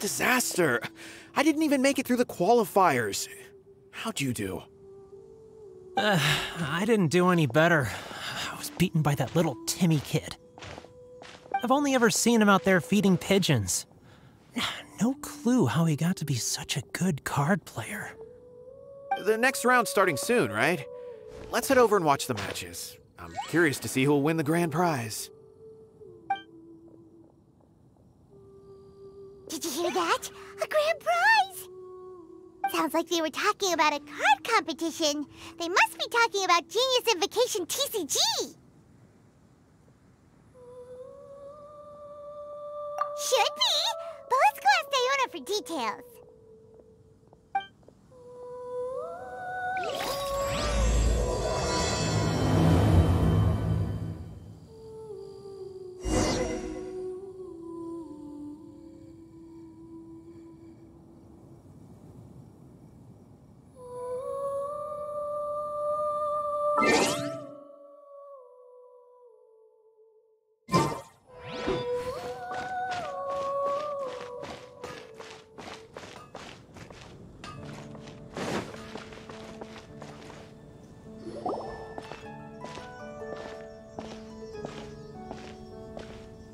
disaster. I didn't even make it through the qualifiers. How'd you do? I didn't do any better. I was beaten by that little Timmy kid. I've only ever seen him out there feeding pigeons. No clue how he got to be such a good card player. The next round's starting soon, right? Let's head over and watch the matches. I'm curious to see who'll win the grand prize. Did you hear that? A grand prize! Sounds like they were talking about a card competition. They must be talking about Genius Invocation TCG. Should be, but let's go ask Diona for details.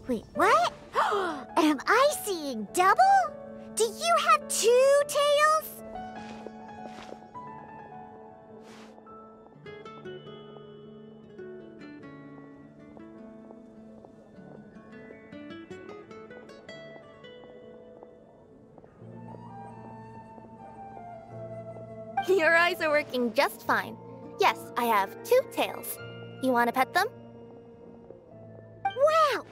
Wait, what? Am I seeing double? Do you have 2 tails? Your eyes are working just fine. Yes, I have 2 tails. You want to pet them? Wow,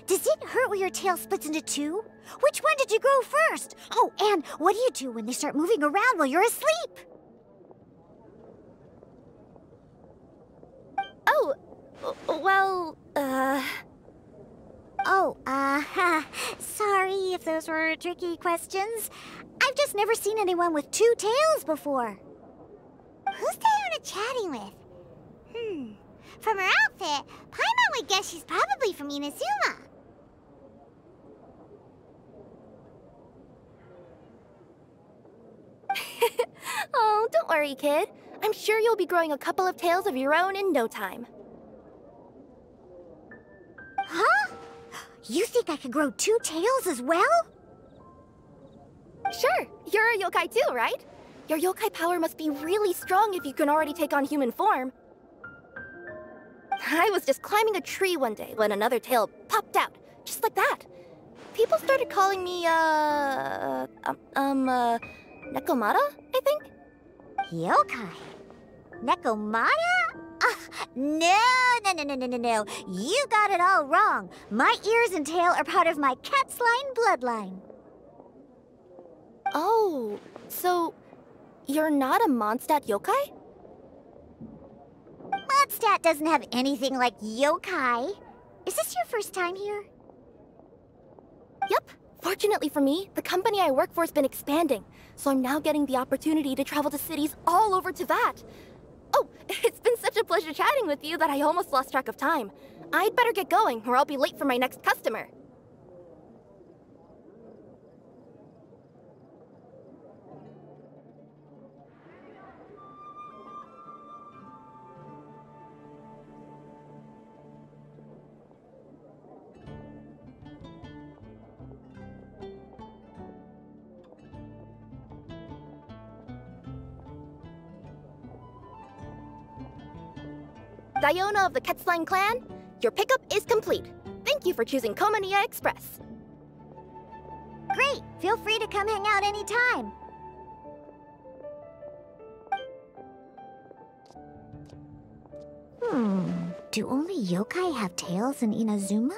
does it hurt when your tail splits into 2? Which one did you grow first? Oh, and what do you do when they start moving around while you're asleep? Oh, well, sorry if those were tricky questions. I've just never seen anyone with 2 tails before. Who's Diona chatting with? From her outfit, Paimon would guess she's probably from Inazuma. Oh, don't worry, kid. I'm sure you'll be growing a couple of tails of your own in no time. Huh? You think I could grow 2 tails as well? Sure, you're a yokai too, right? Your yokai power must be really strong if you can already take on human form. I was just climbing a tree one day when another tail popped out, just like that. People started calling me, Nekomata, I think? Yokai? Nekomata? No. You got it all wrong. My ears and tail are part of my cat's line bloodline. Oh, so you're not a Mondstadt yokai? Mondstadt doesn't have anything like yokai. Is this your first time here? Yep. Fortunately for me, the company I work for has been expanding, so I'm now getting the opportunity to travel to cities all over Teyvat. Oh, it's been such a pleasure chatting with you that I almost lost track of time. I'd better get going, or I'll be late for my next customer. Diona of the Quetzline clan, your pickup is complete. Thank you for choosing Komaniya Express. Great! Feel free to come hang out anytime. Do only yokai have tails in Inazuma?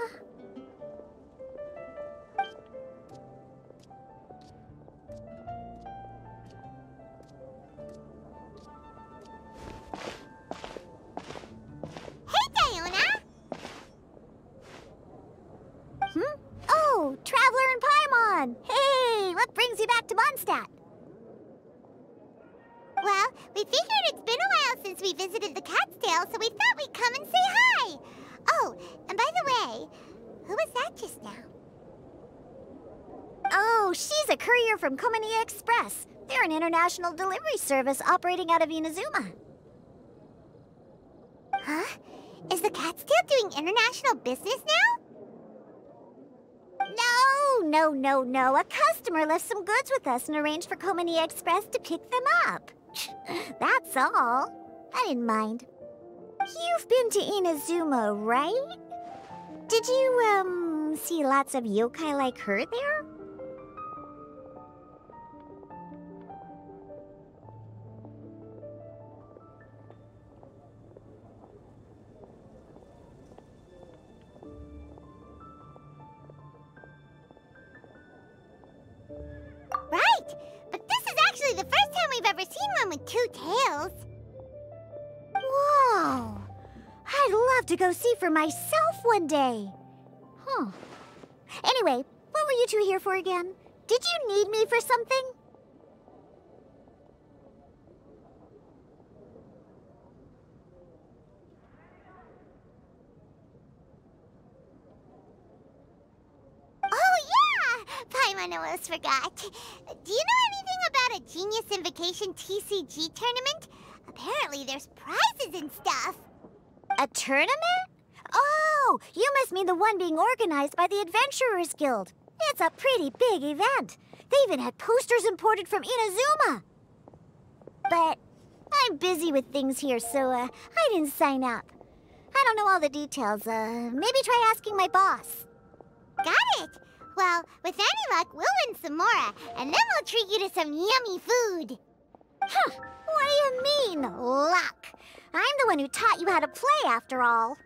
Traveler and Paimon! Hey, what brings you back to Mondstadt? Well, we figured it's been a while since we visited the Cat's Tail, so we thought we'd come and say hi. Oh, and by the way, who was that just now? Oh, she's a courier from Komani Express. They're an international delivery service operating out of Inazuma. Huh? Is the cat still doing international business now? No. A customer left some goods with us and arranged for Komani Express to pick them up. That's all. I didn't mind. You've been to Inazuma, right? Did you, see lots of yokai like her there? Right! But this is actually the first time we've ever seen one with two tails. Whoa! I'd love to go see for myself one day. Huh. Anyway, what were you two here for again? Did you need me for something? Paimon almost forgot. Do you know anything about a Genius Invocation TCG tournament? Apparently there's prizes and stuff. A tournament? Oh, you must mean the one being organized by the Adventurers Guild. It's a pretty big event. They even had posters imported from Inazuma. But I'm busy with things here, so I didn't sign up. I don't know all the details. Maybe try asking my boss. Got it! Well, with any luck, we'll win some more, and then we'll treat you to some yummy food. Huh, what do you mean, luck? I'm the one who taught you how to play, after all.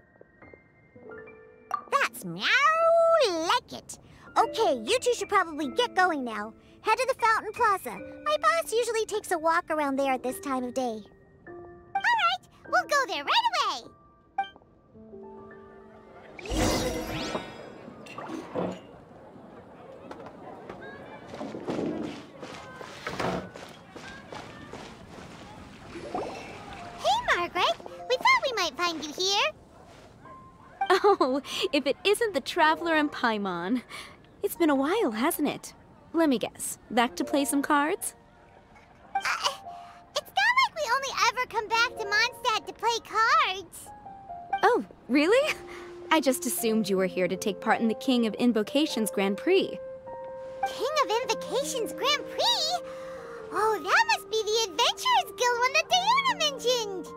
That's meow like it. Okay, you two should probably get going now. Head to the Fountain Plaza. My boss usually takes a walk around there at this time of day. All right, we'll go there right away. Might find you here. Oh, if it isn't the Traveler and Paimon. It's been a while, hasn't it? Let me guess. Back to play some cards? It's not like we only ever come back to Mondstadt to play cards. Oh, really? I just assumed you were here to take part in the King of Invocations Grand Prix. King of Invocations Grand Prix? Oh, that must be the Adventurers Guild one that Diana mentioned.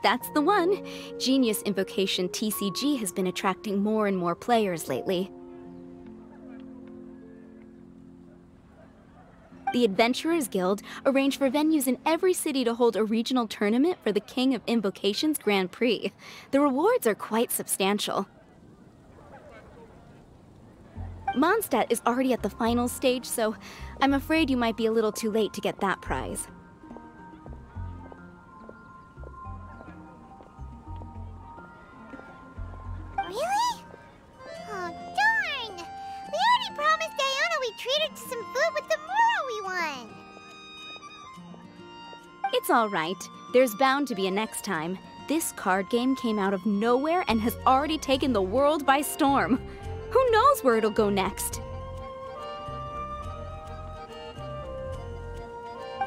That's the one. Genius Invocation TCG has been attracting more and more players lately. The Adventurers Guild arranged for venues in every city to hold a regional tournament for the King of Invocations Grand Prix. The rewards are quite substantial. Mondstadt is already at the final stage, so I'm afraid you might be a little too late to get that prize. Really? Oh, darn! We already promised Diana we'd treat her to some food with the Muro we won! It's all right. There's bound to be a next time. This card game came out of nowhere and has already taken the world by storm. Who knows where it'll go next?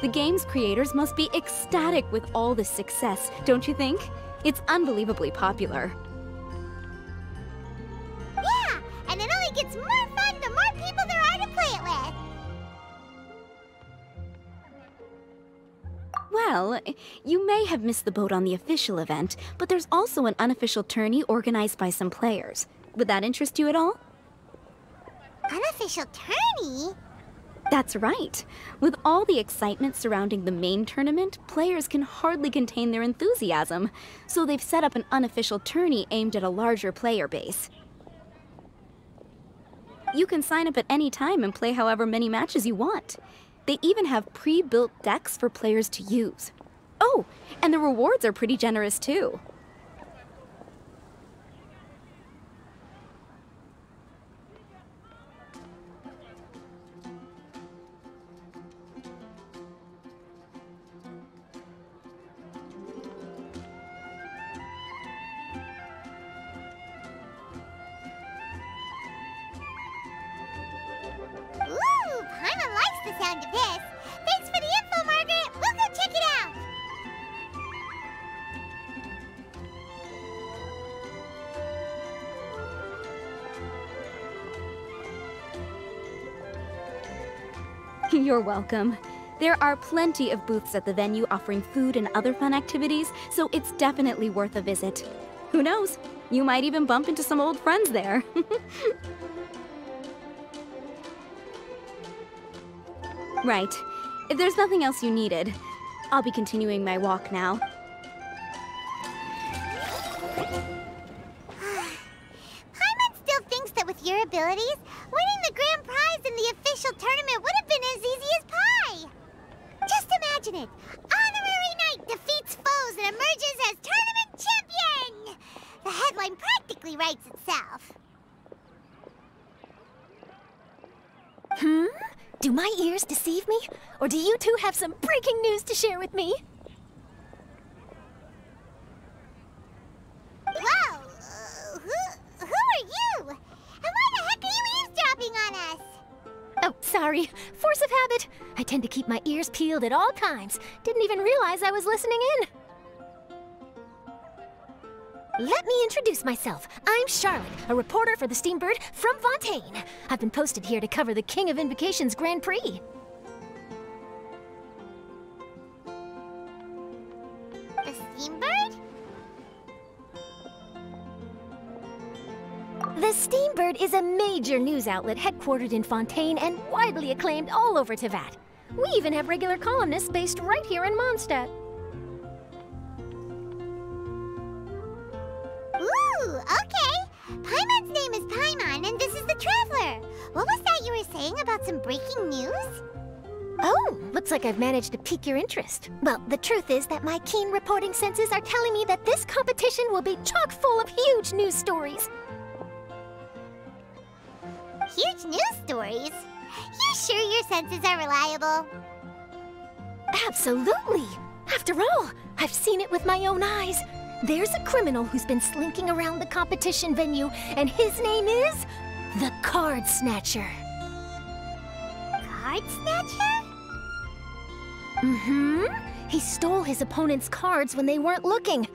The game's creators must be ecstatic with all this success, don't you think? It's unbelievably popular. Yeah, and it only gets more fun the more people there are to play it with. Well, you may have missed the boat on the official event, but there's also an unofficial tourney organized by some players. Would that interest you at all? Unofficial tourney? That's right. With all the excitement surrounding the main tournament, players can hardly contain their enthusiasm. So they've set up an unofficial tourney aimed at a larger player base. You can sign up at any time and play however many matches you want. They even have pre-built decks for players to use. Oh, and the rewards are pretty generous too. sound of this. Thanks for the info, Margaret. We'll go check it out. You're welcome. There are plenty of booths at the venue offering food and other fun activities, so it's definitely worth a visit. Who knows? You might even bump into some old friends there. Right. If there's nothing else you needed, I'll be continuing my walk now. Paimon still thinks that with your abilities, winning the grand prize in the official tournament would have been as easy as pie. Just imagine it. Honorary Knight defeats foes and emerges as tournament champion! The headline practically writes itself. Do my ears deceive me? Or do you two have some breaking news to share with me? Whoa! Who are you? And why the heck are you eavesdropping on us? Oh, sorry. Force of habit. I tend to keep my ears peeled at all times. Didn't even realize I was listening in. Let me introduce myself. I'm Charlotte, a reporter for the Steambird from Fontaine. I've been posted here to cover the King of Invocations Grand Prix. The Steambird? The Steambird is a major news outlet headquartered in Fontaine and widely acclaimed all over Teyvat. We even have regular columnists based right here in Mondstadt. Ooh, okay. Paimon's name is Paimon, and this is the Traveler. What was that you were saying about some breaking news? Oh, looks like I've managed to pique your interest. Well, the truth is that my keen reporting senses are telling me that this competition will be chock full of huge news stories. Huge news stories? You sure your senses are reliable? Absolutely! After all, I've seen it with my own eyes. There's a criminal who's been slinking around the competition venue, and his name is the Card Snatcher. Card Snatcher? He stole his opponent's cards when they weren't looking.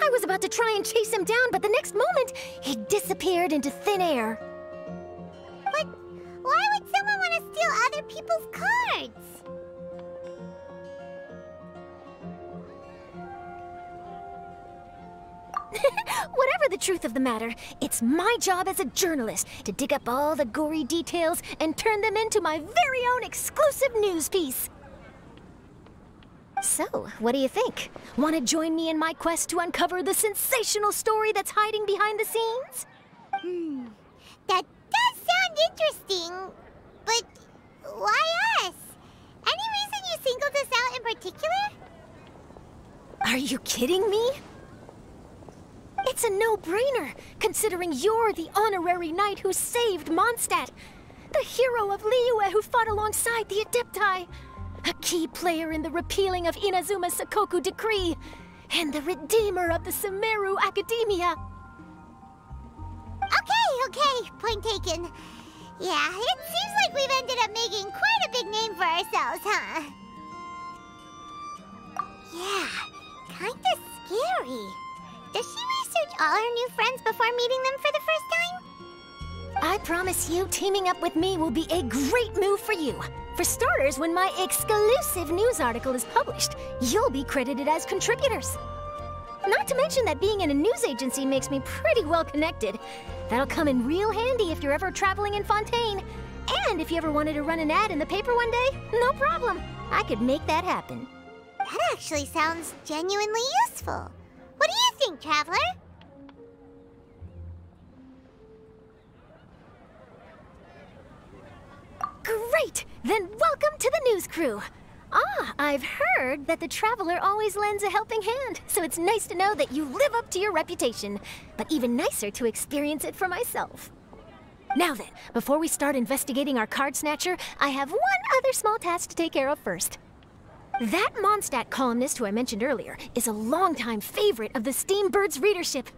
I was about to try and chase him down, but the next moment, he disappeared into thin air. But why would someone want to steal other people's cards? Whatever the truth of the matter, it's my job as a journalist to dig up all the gory details and turn them into my very own exclusive news piece. So, what do you think? Want to join me in my quest to uncover the sensational story that's hiding behind the scenes? That does sound interesting, but why us? Any reason you singled us out in particular? Are you kidding me? It's a no-brainer, considering you're the honorary knight who saved Mondstadt, the hero of Liyue who fought alongside the Adepti, a key player in the repealing of Inazuma's Sakoku Decree, and the redeemer of the Sumeru Academia. Okay, point taken. Yeah, it seems like we've ended up making quite a big name for ourselves, huh? Yeah, kinda scary. Does she research all her new friends before meeting them for the first time? I promise you, teaming up with me will be a great move for you. For starters, when my exclusive news article is published, you'll be credited as contributors. Not to mention that being in a news agency makes me pretty well connected. That'll come in real handy if you're ever traveling in Fontaine. And if you ever wanted to run an ad in the paper one day, no problem. I could make that happen. That actually sounds genuinely useful. What do you think, Traveler? Great! Then welcome to the news crew. I've heard that the Traveler always lends a helping hand, so it's nice to know that you live up to your reputation, but even nicer to experience it for myself. Now then, before we start investigating our card snatcher, I have one other small task to take care of first. That Mondstadt columnist who I mentioned earlier is a longtime favorite of the Steambird's readership.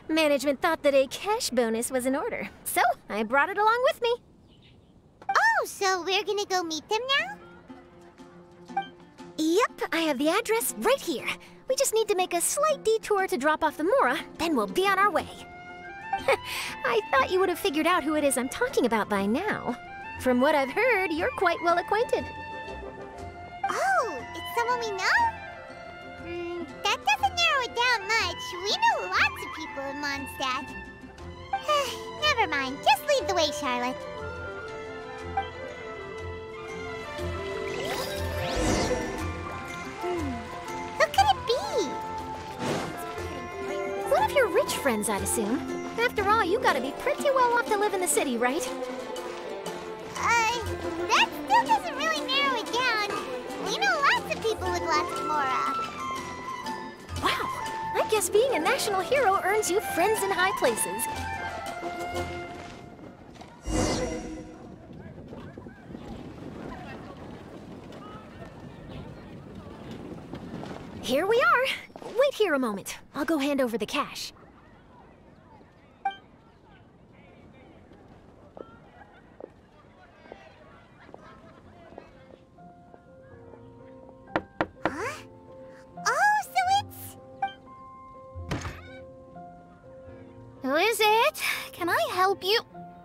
Management thought that a cash bonus was in order, so I brought it along with me. Oh, so we're gonna go meet them now? Yep, I have the address right here. We just need to make a slight detour to drop off the Mora, then we'll be on our way. I thought you would have figured out who it is I'm talking about by now. From what I've heard, you're quite well acquainted. Oh, it's someone we know? That doesn't narrow it down much. We know lots of people in Mondstadt. Never mind. Just lead the way, Charlotte. Who could it be? One of your rich friends, I'd assume. After all, you gotta be pretty well off to live in the city, right? That still doesn't really narrow it down. We know lots of people with lots of Mora. Wow, I guess being a national hero earns you friends in high places. Here we are. Wait here a moment. I'll go hand over the cash. Huh? Oh, so it's... Who is it? Can I help you?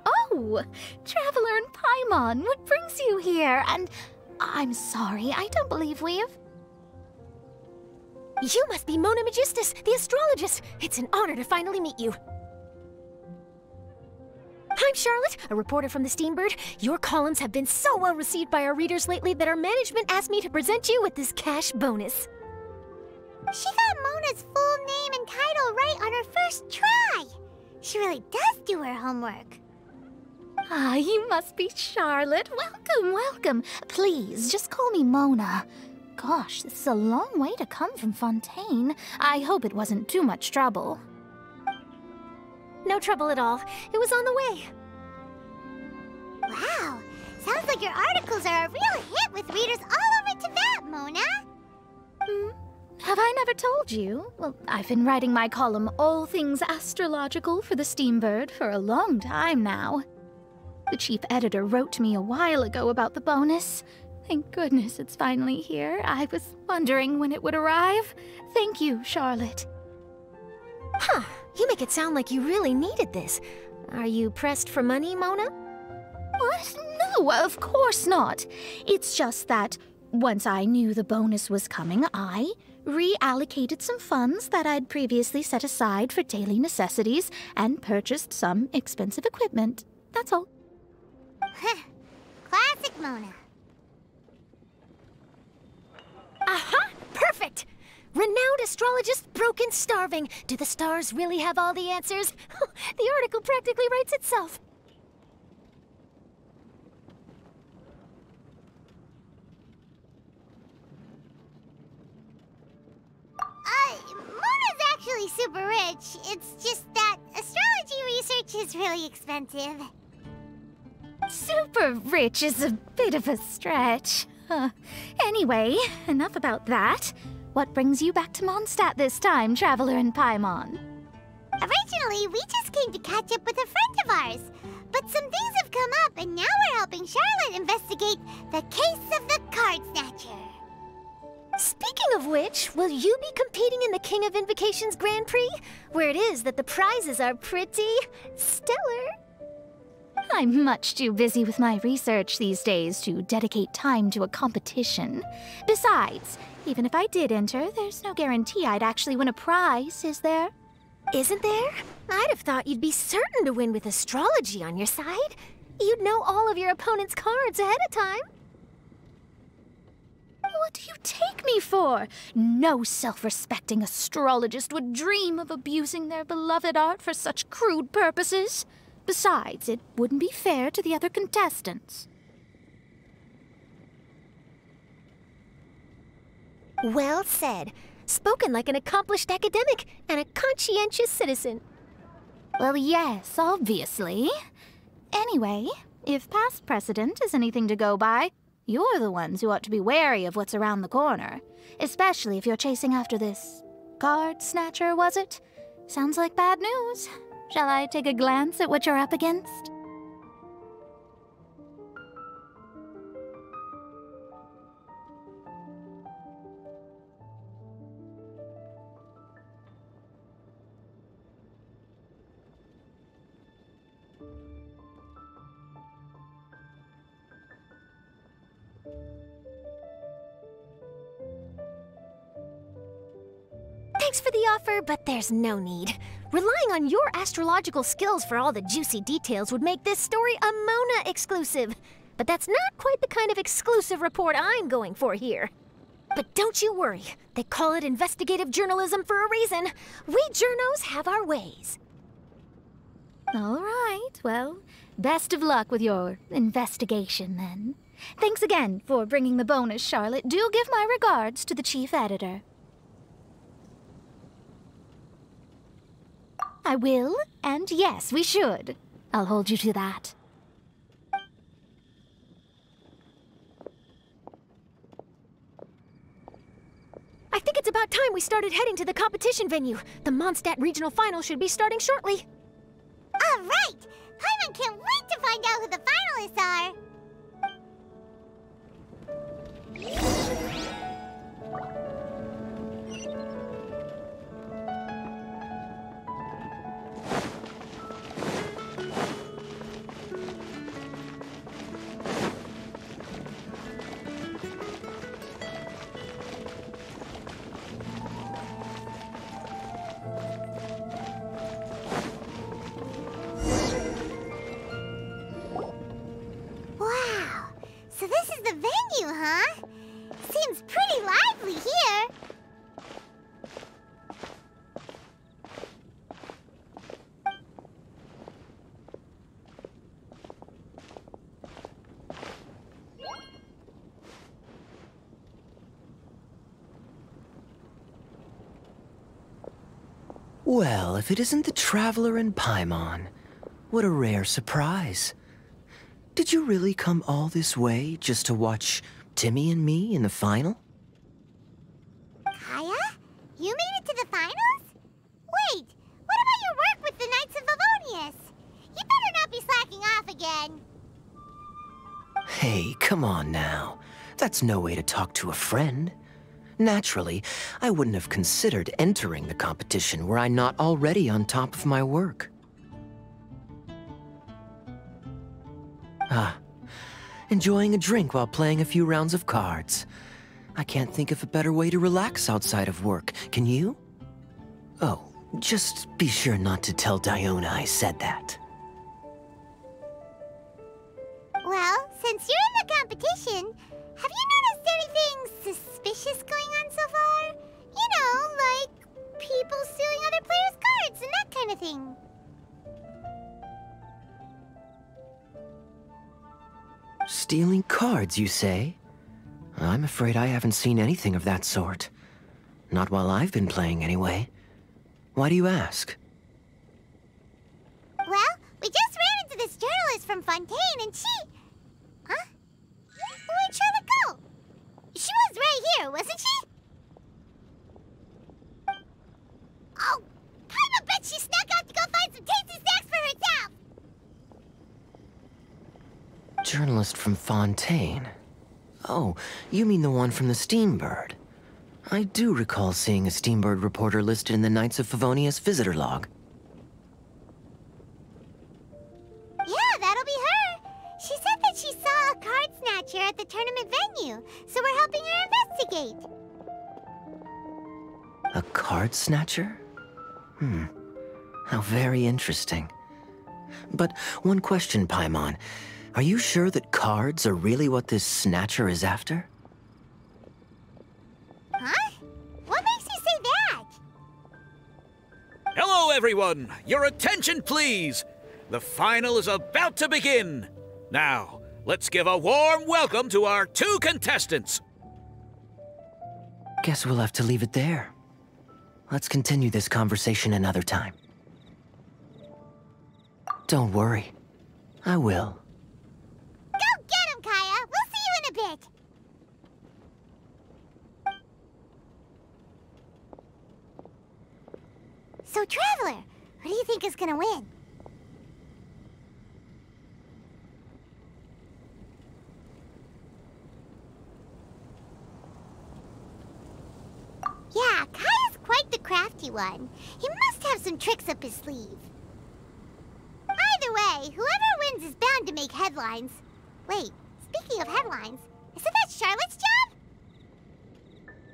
Oh, Traveler and Paimon, what brings you here? And I'm sorry, I don't believe we've... You must be Mona Magistus, the astrologist. It's an honor to finally meet you. I'm Charlotte, a reporter from the Steambird. Your columns have been so well received by our readers lately that our management asked me to present you with this cash bonus. She got Mona's full name and title right on her first try. She really does do her homework. Ah, you must be Charlotte. Welcome, welcome. Please, just call me Mona. Gosh, this is a long way to come from Fontaine. I hope it wasn't too much trouble. No trouble at all. It was on the way. Wow, sounds like your articles are a real hit with readers all over Tibet, Mona. Have I never told you? Well, I've been writing my column All Things Astrological for the Steambird for a long time now. The chief editor wrote to me a while ago about the bonus. Thank goodness it's finally here. I was wondering when it would arrive. Thank you, Charlotte. Huh, you make it sound like you really needed this. Are you pressed for money, Mona? What? No, of course not. It's just that once I knew the bonus was coming, I reallocated some funds that I'd previously set aside for daily necessities and purchased some expensive equipment. That's all. Classic Mona. Aha! Perfect! Renowned astrologist, broken, starving. Do the stars really have all the answers? The article practically writes itself. Mona's actually super rich. It's just that astrology research is really expensive. Super rich is a bit of a stretch. Anyway, enough about that. What brings you back to Mondstadt this time, Traveler and Paimon? Originally, we just came to catch up with a friend of ours. But some things have come up, and now we're helping Charlotte investigate the case of the Card Snatcher. Speaking of which, will you be competing in the King of Invocations Grand Prix? Where it is that the prizes are pretty stellar. I'm much too busy with my research these days to dedicate time to a competition. Besides, even if I did enter, there's no guarantee I'd actually win a prize, is there? Isn't there? I'd have thought you'd be certain to win with astrology on your side. You'd know all of your opponent's cards ahead of time. What do you take me for? No self-respecting astrologist would dream of abusing their beloved art for such crude purposes. Besides, it wouldn't be fair to the other contestants. Well said. Spoken like an accomplished academic and a conscientious citizen. Well, yes, obviously. Anyway, if past precedent is anything to go by, you're the ones who ought to be wary of what's around the corner. Especially if you're chasing after this card snatcher, was it? Sounds like bad news. Shall I take a glance at what you're up against? Thanks for the offer, but there's no need. Relying on your astrological skills for all the juicy details would make this story a Mona exclusive. But that's not quite the kind of exclusive report I'm going for here. But don't you worry. They call it investigative journalism for a reason. We journos have our ways. All right, well, best of luck with your investigation then. Thanks again for bringing the bonus, Charlotte. Do give my regards to the chief editor. I will, and yes, we should. I'll hold you to that. I think it's about time we started heading to the competition venue. The Mondstadt Regional Final should be starting shortly. All right! Paimon can't wait to find out who the finalists are! Wow! So this is the venue, huh? Seems pretty lively here. Well, if it isn't the Traveler and Paimon, what a rare surprise. Did you really come all this way just to watch Timmy and me in the final? Kaya? You made it to the finals? Wait, what about your work with the Knights of Favonius? You better not be slacking off again. Hey, come on now. That's no way to talk to a friend. Naturally, I wouldn't have considered entering the competition were I not already on top of my work. Enjoying a drink while playing a few rounds of cards. I can't think of a better way to relax outside of work, can you? Oh, just be sure not to tell Diona I said that. Well, since you're in the competition, have you noticed anything suspicious going on so far? You know, like people stealing other players' cards and that kind of thing. Stealing cards, you say? I'm afraid I haven't seen anything of that sort. Not while I've been playing, anyway. Why do you ask? Well, we just ran into this journalist from Fontaine and she... Huh? Where'd Charlotte go? She was right here, wasn't she? Oh, I bet she snuck out to go find some tasty snacks for herself! Journalist from Fontaine. Oh, you mean the one from the Steambird. I do recall seeing a Steambird reporter listed in the Knights of Favonius visitor log. Yeah, that'll be her. She said that she saw a card snatcher at the tournament venue, so we're helping her investigate. A card snatcher? How very interesting. But one question, Paimon. Are you sure that cards are really what this snatcher is after? Huh? What makes you say that? Hello, everyone! Your attention, please! The final is about to begin! Now, let's give a warm welcome to our two contestants! Guess we'll have to leave it there. Let's continue this conversation another time. Don't worry. I will. Go get him, Kaya! We'll see you in a bit! So, Traveler, who do you think is gonna win? Yeah, Kaya's quite the crafty one. He must have some tricks up his sleeve. Either way, whoever wins is bound to make headlines. Wait, speaking of headlines, isn't that Charlotte's job?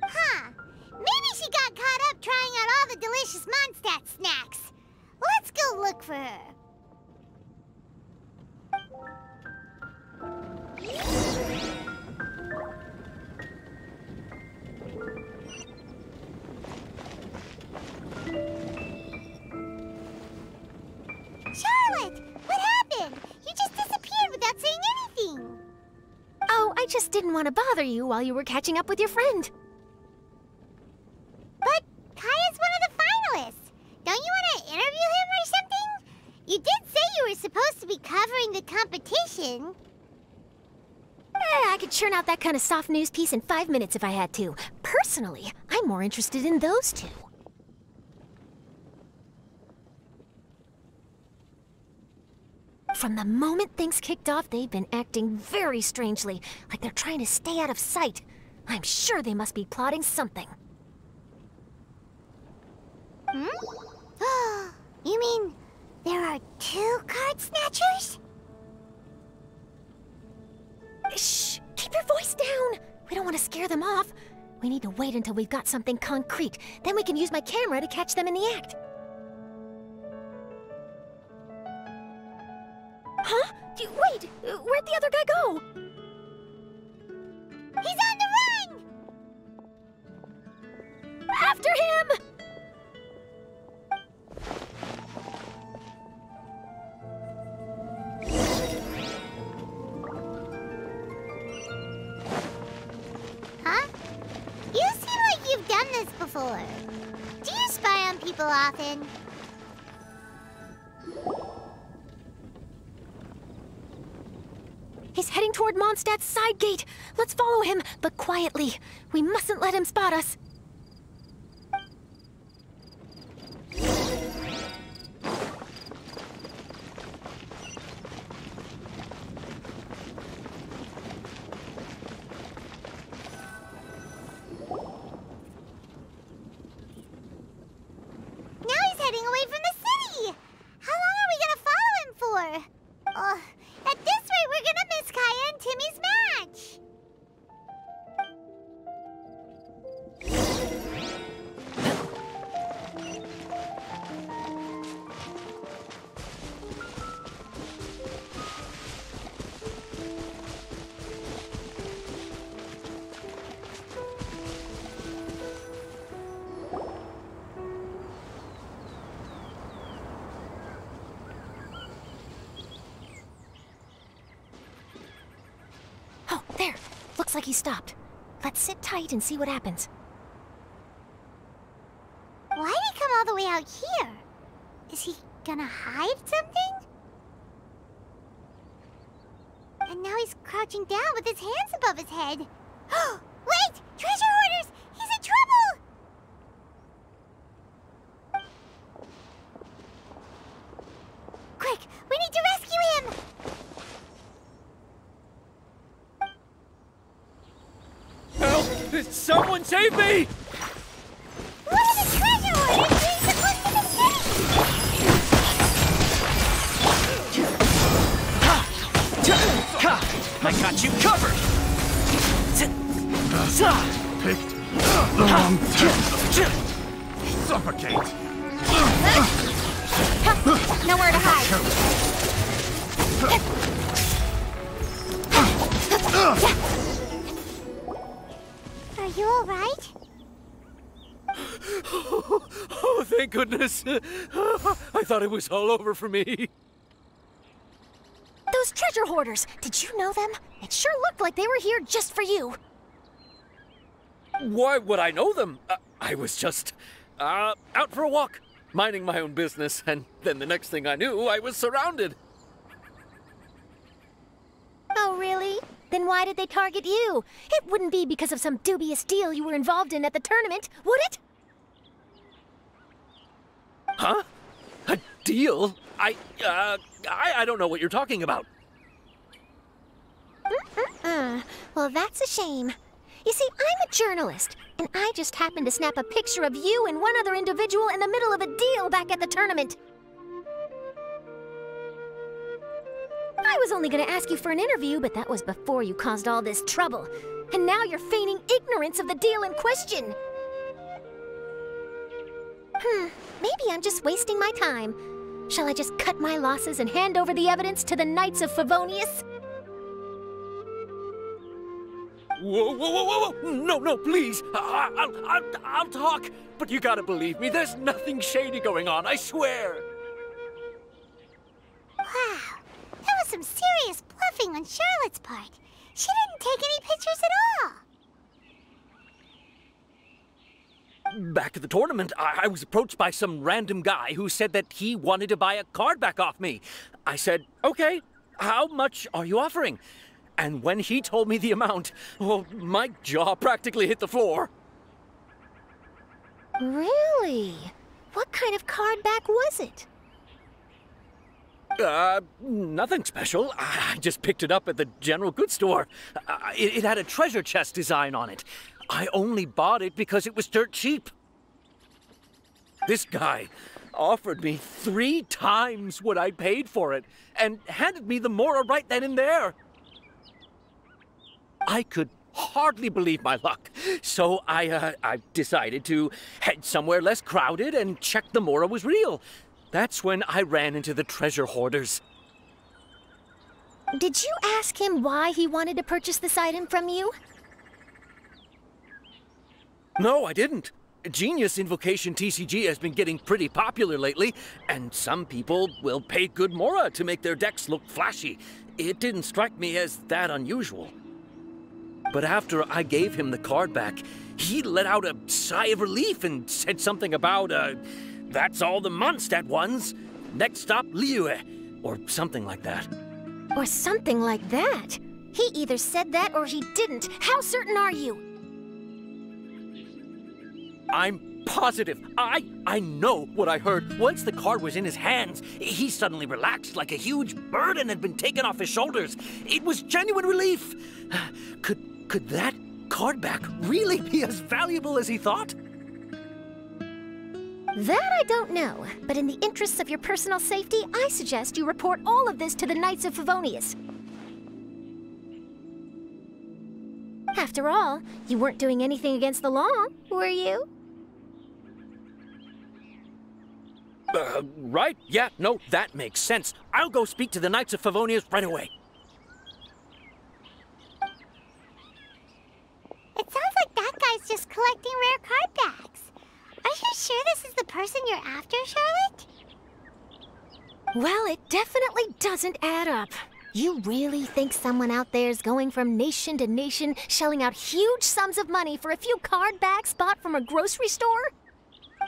Huh. Maybe she got caught up trying out delicious Mondstadt snacks. Let's go look for her. Charlotte! What happened? You just disappeared without saying anything. Oh, I just didn't want to bother you while you were catching up with your friend. But Kaya's one of the finalists. Don't you want to interview him or something? You did say you were supposed to be covering the competition. I could churn out that kind of soft news piece in 5 minutes if I had to. Personally, I'm more interested in those two. From the moment things kicked off, they've been acting very strangely, like they're trying to stay out of sight. I'm sure they must be plotting something. Hmm? You mean there are 2 card snatchers? Shh! Keep your voice down! We don't want to scare them off. We need to wait until we've got something concrete. Then we can use my camera to catch them in the act. Huh? Wait! Where'd the other guy go? He's on the run! After him! Huh? You seem like you've done this before. Do you spy on people often? He's heading toward Mondstadt's side gate. Let's follow him, but quietly. We mustn't let him spot us. Now he's heading away from the city! How long are we gonna follow him for? At this rate, we're gonna miss Kaya and Timmy's match! Oh, there. Looks like he stopped. Let's sit tight and see what happens. Why'd he come all the way out here? Is he gonna hide something? And now he's crouching down with his hands above his head. Wait! Treasure hoarders! He's in trouble! Quick! We need to rescue him! Help! Someone save me! What are the treasure hoarders doing so close to the city? I got you covered! Picked the wrong time. Suffocate! Nowhere to hide. Are you all right? Oh, thank goodness. I thought it was all over for me. Those treasure hoarders, did you know them? It sure looked like they were here just for you. Why would I know them? I was just out for a walk, minding my own business, and then the next thing I knew, I was surrounded. Oh, really? Then why did they target you? It wouldn't be because of some dubious deal you were involved in at the tournament, would it? Huh? A deal? I don't know what you're talking about. Well, that's a shame. You see, I'm a journalist, and I just happened to snap a picture of you and one other individual in the middle of a deal back at the tournament. I was only going to ask you for an interview, but that was before you caused all this trouble. And now you're feigning ignorance of the deal in question. Maybe I'm just wasting my time. Shall I just cut my losses and hand over the evidence to the Knights of Favonius? Whoa, whoa, whoa, whoa, whoa! No, no, please! I'll talk! But you gotta believe me, there's nothing shady going on, I swear! Wow, that was some serious bluffing on Charlotte's part. She didn't take any pictures at all. Back at the tournament, I was approached by some random guy who said that he wanted to buy a card back off me. I said, okay, how much are you offering? And when he told me the amount, oh, my jaw practically hit the floor. Really? What kind of card back was it? Nothing special. I just picked it up at the general goods store. It had a treasure chest design on it. I only bought it because it was dirt cheap. This guy offered me 3 times what I paid for it and handed me the Mora right then and there. I could hardly believe my luck, so I decided to head somewhere less crowded and check the Mora was real. That's when I ran into the treasure hoarders. Did you ask him why he wanted to purchase this item from you? No, I didn't. Genius Invocation TCG has been getting pretty popular lately, and some people will pay good Mora to make their decks look flashy. It didn't strike me as that unusual. But after I gave him the card back, he let out a sigh of relief and said something about, that's all the Mondstadt ones. Next stop, Liyue, or something like that. Or something like that? He either said that or he didn't. How certain are you? I'm positive. I know what I heard. Once the card was in his hands, he suddenly relaxed like a huge burden had been taken off his shoulders. It was genuine relief. Could that card back really be as valuable as he thought? That I don't know, but in the interests of your personal safety, I suggest you report all of this to the Knights of Favonius. After all, you weren't doing anything against the law, were you? Right? Yeah, no, that makes sense. I'll go speak to the Knights of Favonius right away. It sounds like that guy's just collecting rare card backs. Are you sure this is the person you're after, Charlotte? Well, it definitely doesn't add up. You really think someone out there's going from nation to nation, shelling out huge sums of money for a few card backs bought from a grocery store?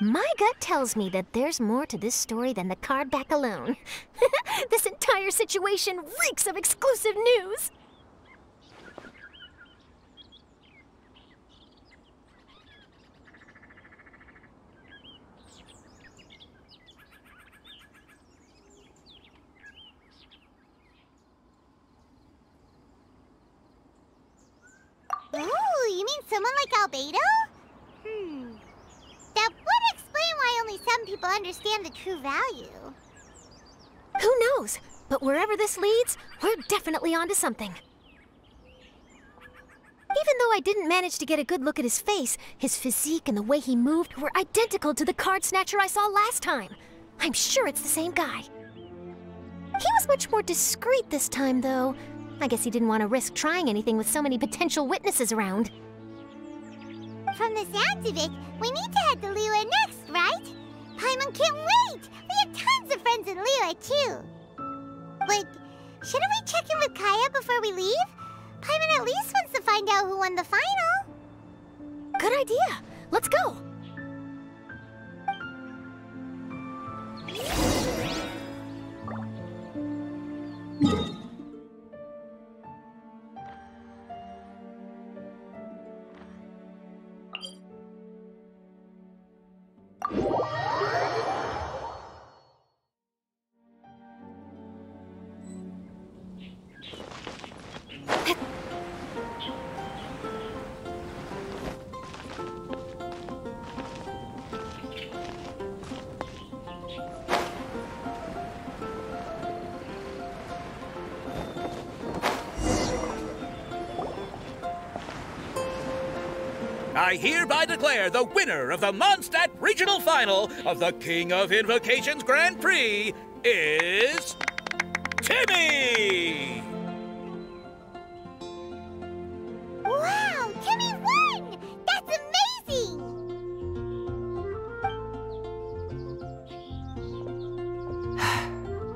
My gut tells me that there's more to this story than the card back alone. This entire situation reeks of exclusive news. Ooh, you mean someone like Albedo? That would explain why only some people understand the true value. Who knows? But wherever this leads, we're definitely onto something. Even though I didn't manage to get a good look at his face, his physique and the way he moved were identical to the card snatcher I saw last time. I'm sure it's the same guy. He was much more discreet this time, though. I guess he didn't want to risk trying anything with so many potential witnesses around. From the sounds of it, we need to head to Liyue next, right? Paimon can't wait! We have tons of friends in Liyue, too. But shouldn't we check in with Kaya before we leave? Paimon at least wants to find out who won the final. Good idea. Let's go. I hereby declare the winner of the Mondstadt Regional Final of the King of Invocations Grand Prix is... Timmy! Wow, Timmy won! That's amazing!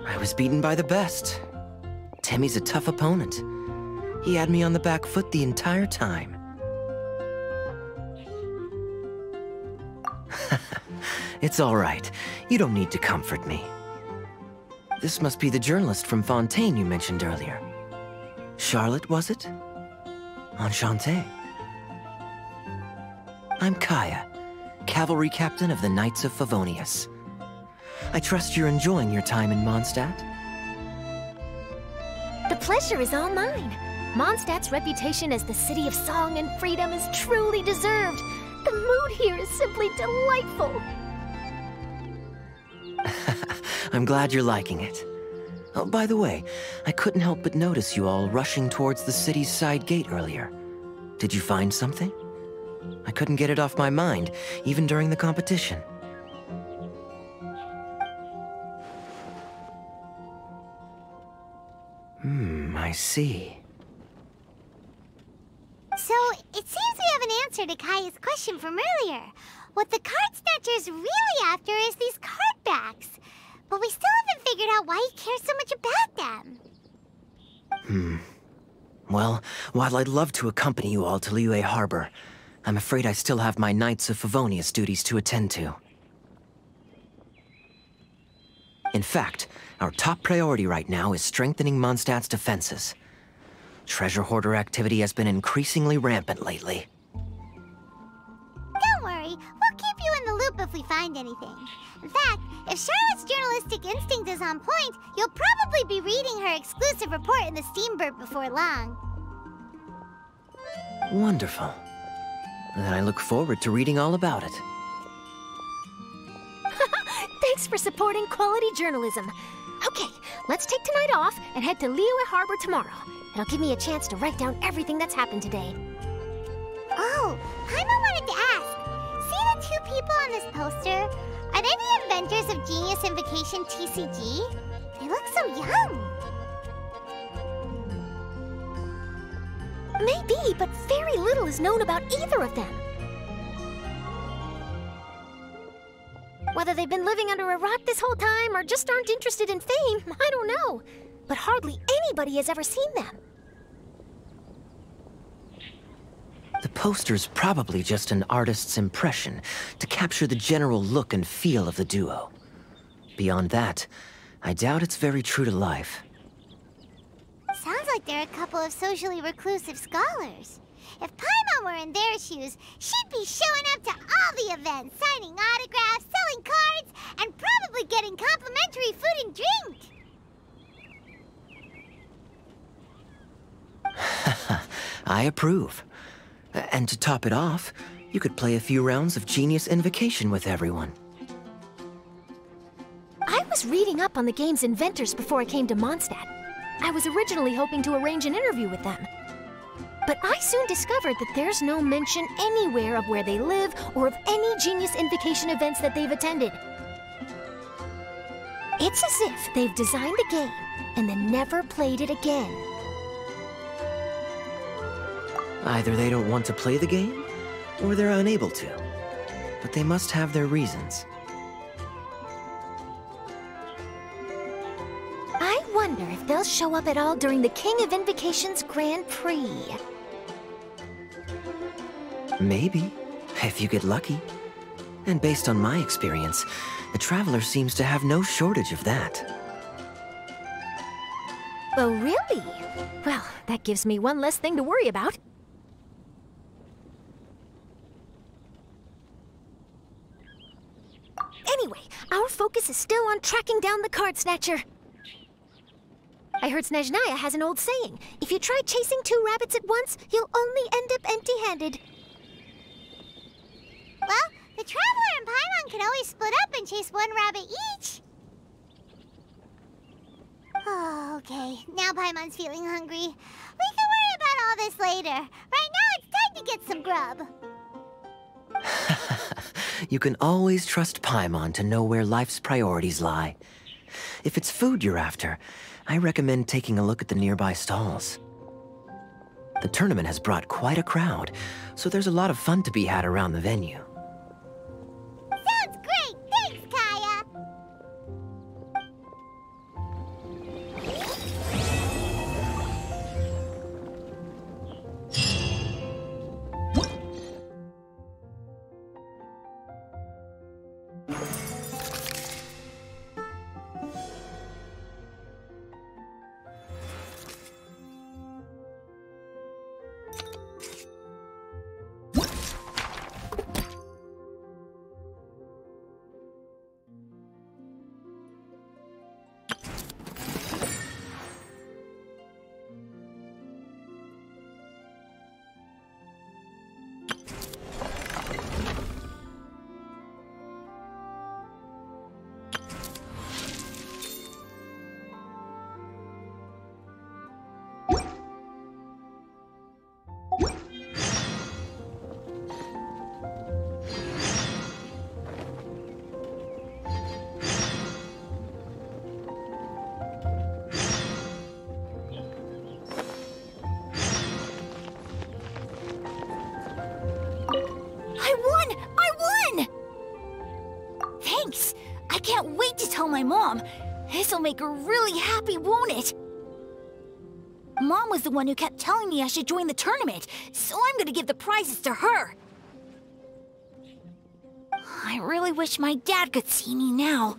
I was beaten by the best. Timmy's a tough opponent. He had me on the back foot the entire time. It's all right. You don't need to comfort me. This must be the journalist from Fontaine you mentioned earlier. Charlotte, was it? Enchanté. I'm Kaya, cavalry captain of the Knights of Favonius. I trust you're enjoying your time in Mondstadt? The pleasure is all mine. Mondstadt's reputation as the city of song and freedom is truly deserved. The mood here is simply delightful. I'm glad you're liking it. Oh, by the way, I couldn't help but notice you all rushing towards the city's side gate earlier. Did you find something? I couldn't get it off my mind, even during the competition. I see. So, it seems we have an answer to Kaya's question from earlier. What the card snatcher's really after is these card backs. But we still haven't figured out why he cares so much about them. Well, while I'd love to accompany you all to Liyue Harbor, I'm afraid I still have my Knights of Favonius duties to attend to. In fact, our top priority right now is strengthening Mondstadt's defenses. Treasure hoarder activity has been increasingly rampant lately. Don't worry, we'll keep you in the loop if we find anything. In fact, if Charlotte's journalistic instinct is on point, you'll probably be reading her exclusive report in the Steambird before long. Wonderful. Then I look forward to reading all about it. Thanks for supporting quality journalism. Okay, let's take tonight off and head to Liyue Harbor tomorrow. It'll give me a chance to write down everything that's happened today. Oh, Paimon wanted to ask. See the two people on this poster? Are they the inventors of Genius Invocation TCG? They look so young. Maybe, but very little is known about either of them. Whether they've been living under a rock this whole time or just aren't interested in fame, I don't know. But hardly anybody has ever seen them. The poster's probably just an artist's impression to capture the general look and feel of the duo. Beyond that, I doubt it's very true to life. Sounds like they're a couple of socially reclusive scholars. If Paimon were in their shoes, she'd be showing up to all the events, signing autographs, selling cards, and probably getting complimentary food and drink. I approve. And to top it off, you could play a few rounds of Genius Invocation with everyone. I was reading up on the game's inventors before I came to Mondstadt. I was originally hoping to arrange an interview with them. But I soon discovered that there's no mention anywhere of where they live or of any Genius Invocation events that they've attended. It's as if they've designed the game and then never played it again. Either they don't want to play the game, or they're unable to. But they must have their reasons. I wonder if they'll show up at all during the King of Invocation's Grand Prix. Maybe, if you get lucky. And based on my experience, the Traveler seems to have no shortage of that. Oh, really? Well, that gives me one less thing to worry about. Anyway, our focus is still on tracking down the card snatcher. I heard Snezhnaya has an old saying. If you try chasing two rabbits at once, you'll only end up empty-handed. Well, the Traveler and Paimon can always split up and chase one rabbit each. Oh, okay. Now Paimon's feeling hungry. We can worry about all this later. Right now, it's time to get some grub. You can always trust Paimon to know where life's priorities lie. If it's food you're after, I recommend taking a look at the nearby stalls. The tournament has brought quite a crowd, so there's a lot of fun to be had around the venue. Sounds great! Thanks, Kaya! Thanks! I can't wait to tell my mom. This'll make her really happy, won't it? Mom was the one who kept telling me I should join the tournament, so I'm gonna give the prizes to her. I really wish my dad could see me now.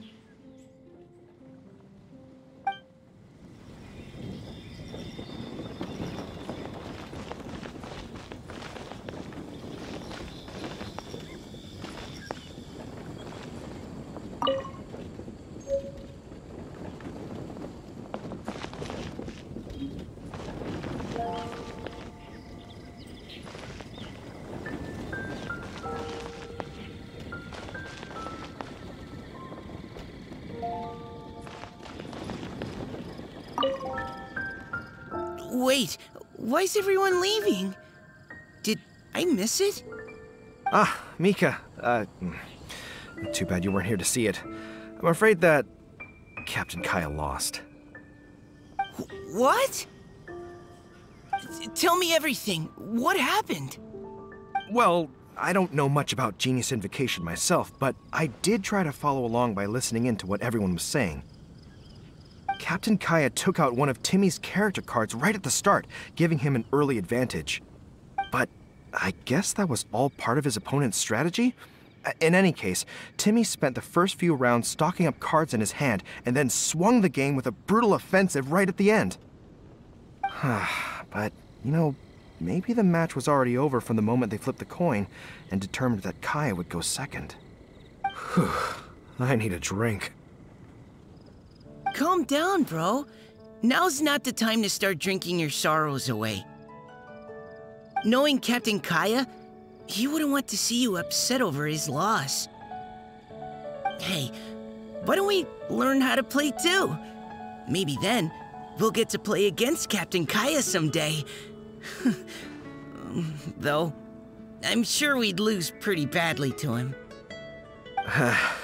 Wait, why is everyone leaving? Did I miss it? Ah, Mika. Too bad you weren't here to see it. I'm afraid that Captain Kaya lost. What? Tell me everything. What happened? Well, I don't know much about Genius Invocation myself, but I did try to follow along by listening in to what everyone was saying. Captain Kaya took out one of Timmy's character cards right at the start, giving him an early advantage. But I guess that was all part of his opponent's strategy? In any case, Timmy spent the first few rounds stocking up cards in his hand and then swung the game with a brutal offensive right at the end. But, you know, maybe the match was already over from the moment they flipped the coin and determined that Kaya would go second. Whew, I need a drink. Calm down, bro. Now's not the time to start drinking your sorrows away. Knowing Captain Kaya, he wouldn't want to see you upset over his loss. Hey, why don't we learn how to play too? Maybe then, we'll get to play against Captain Kaya someday. Though, I'm sure we'd lose pretty badly to him.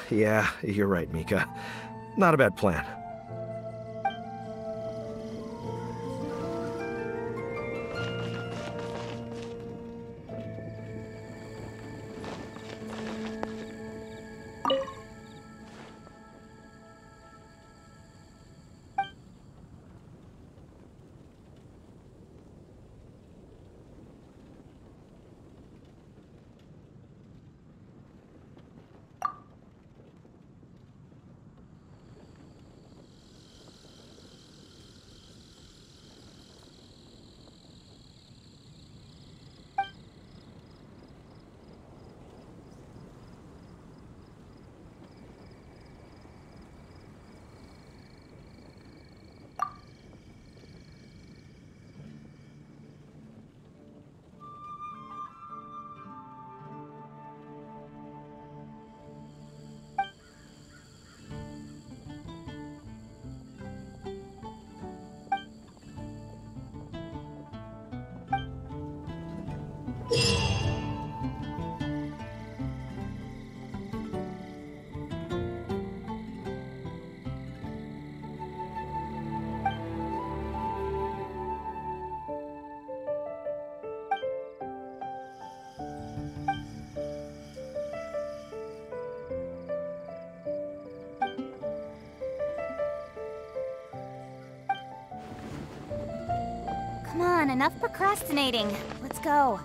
Yeah, you're right, Mika. Not a bad plan. on, enough procrastinating. Let's go.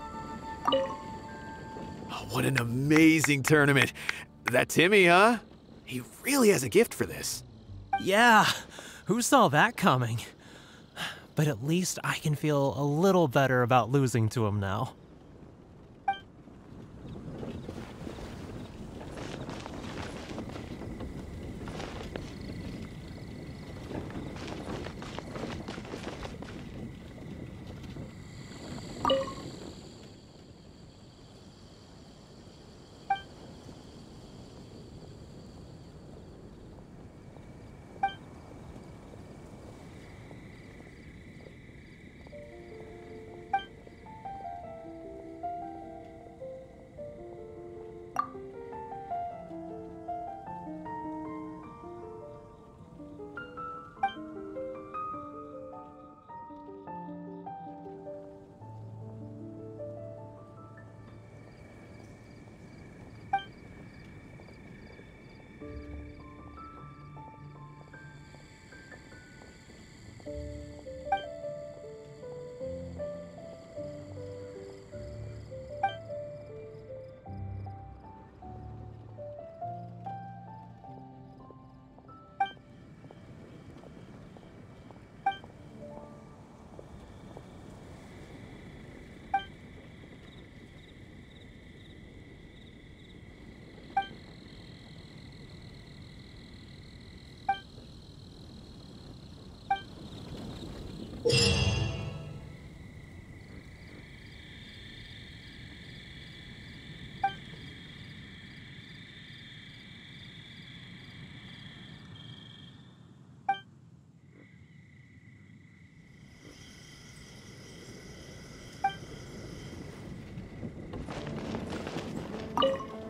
Oh, what an amazing tournament. That Timmy, huh? He really has a gift for this. Yeah, who saw that coming? But at least I can feel a little better about losing to him now.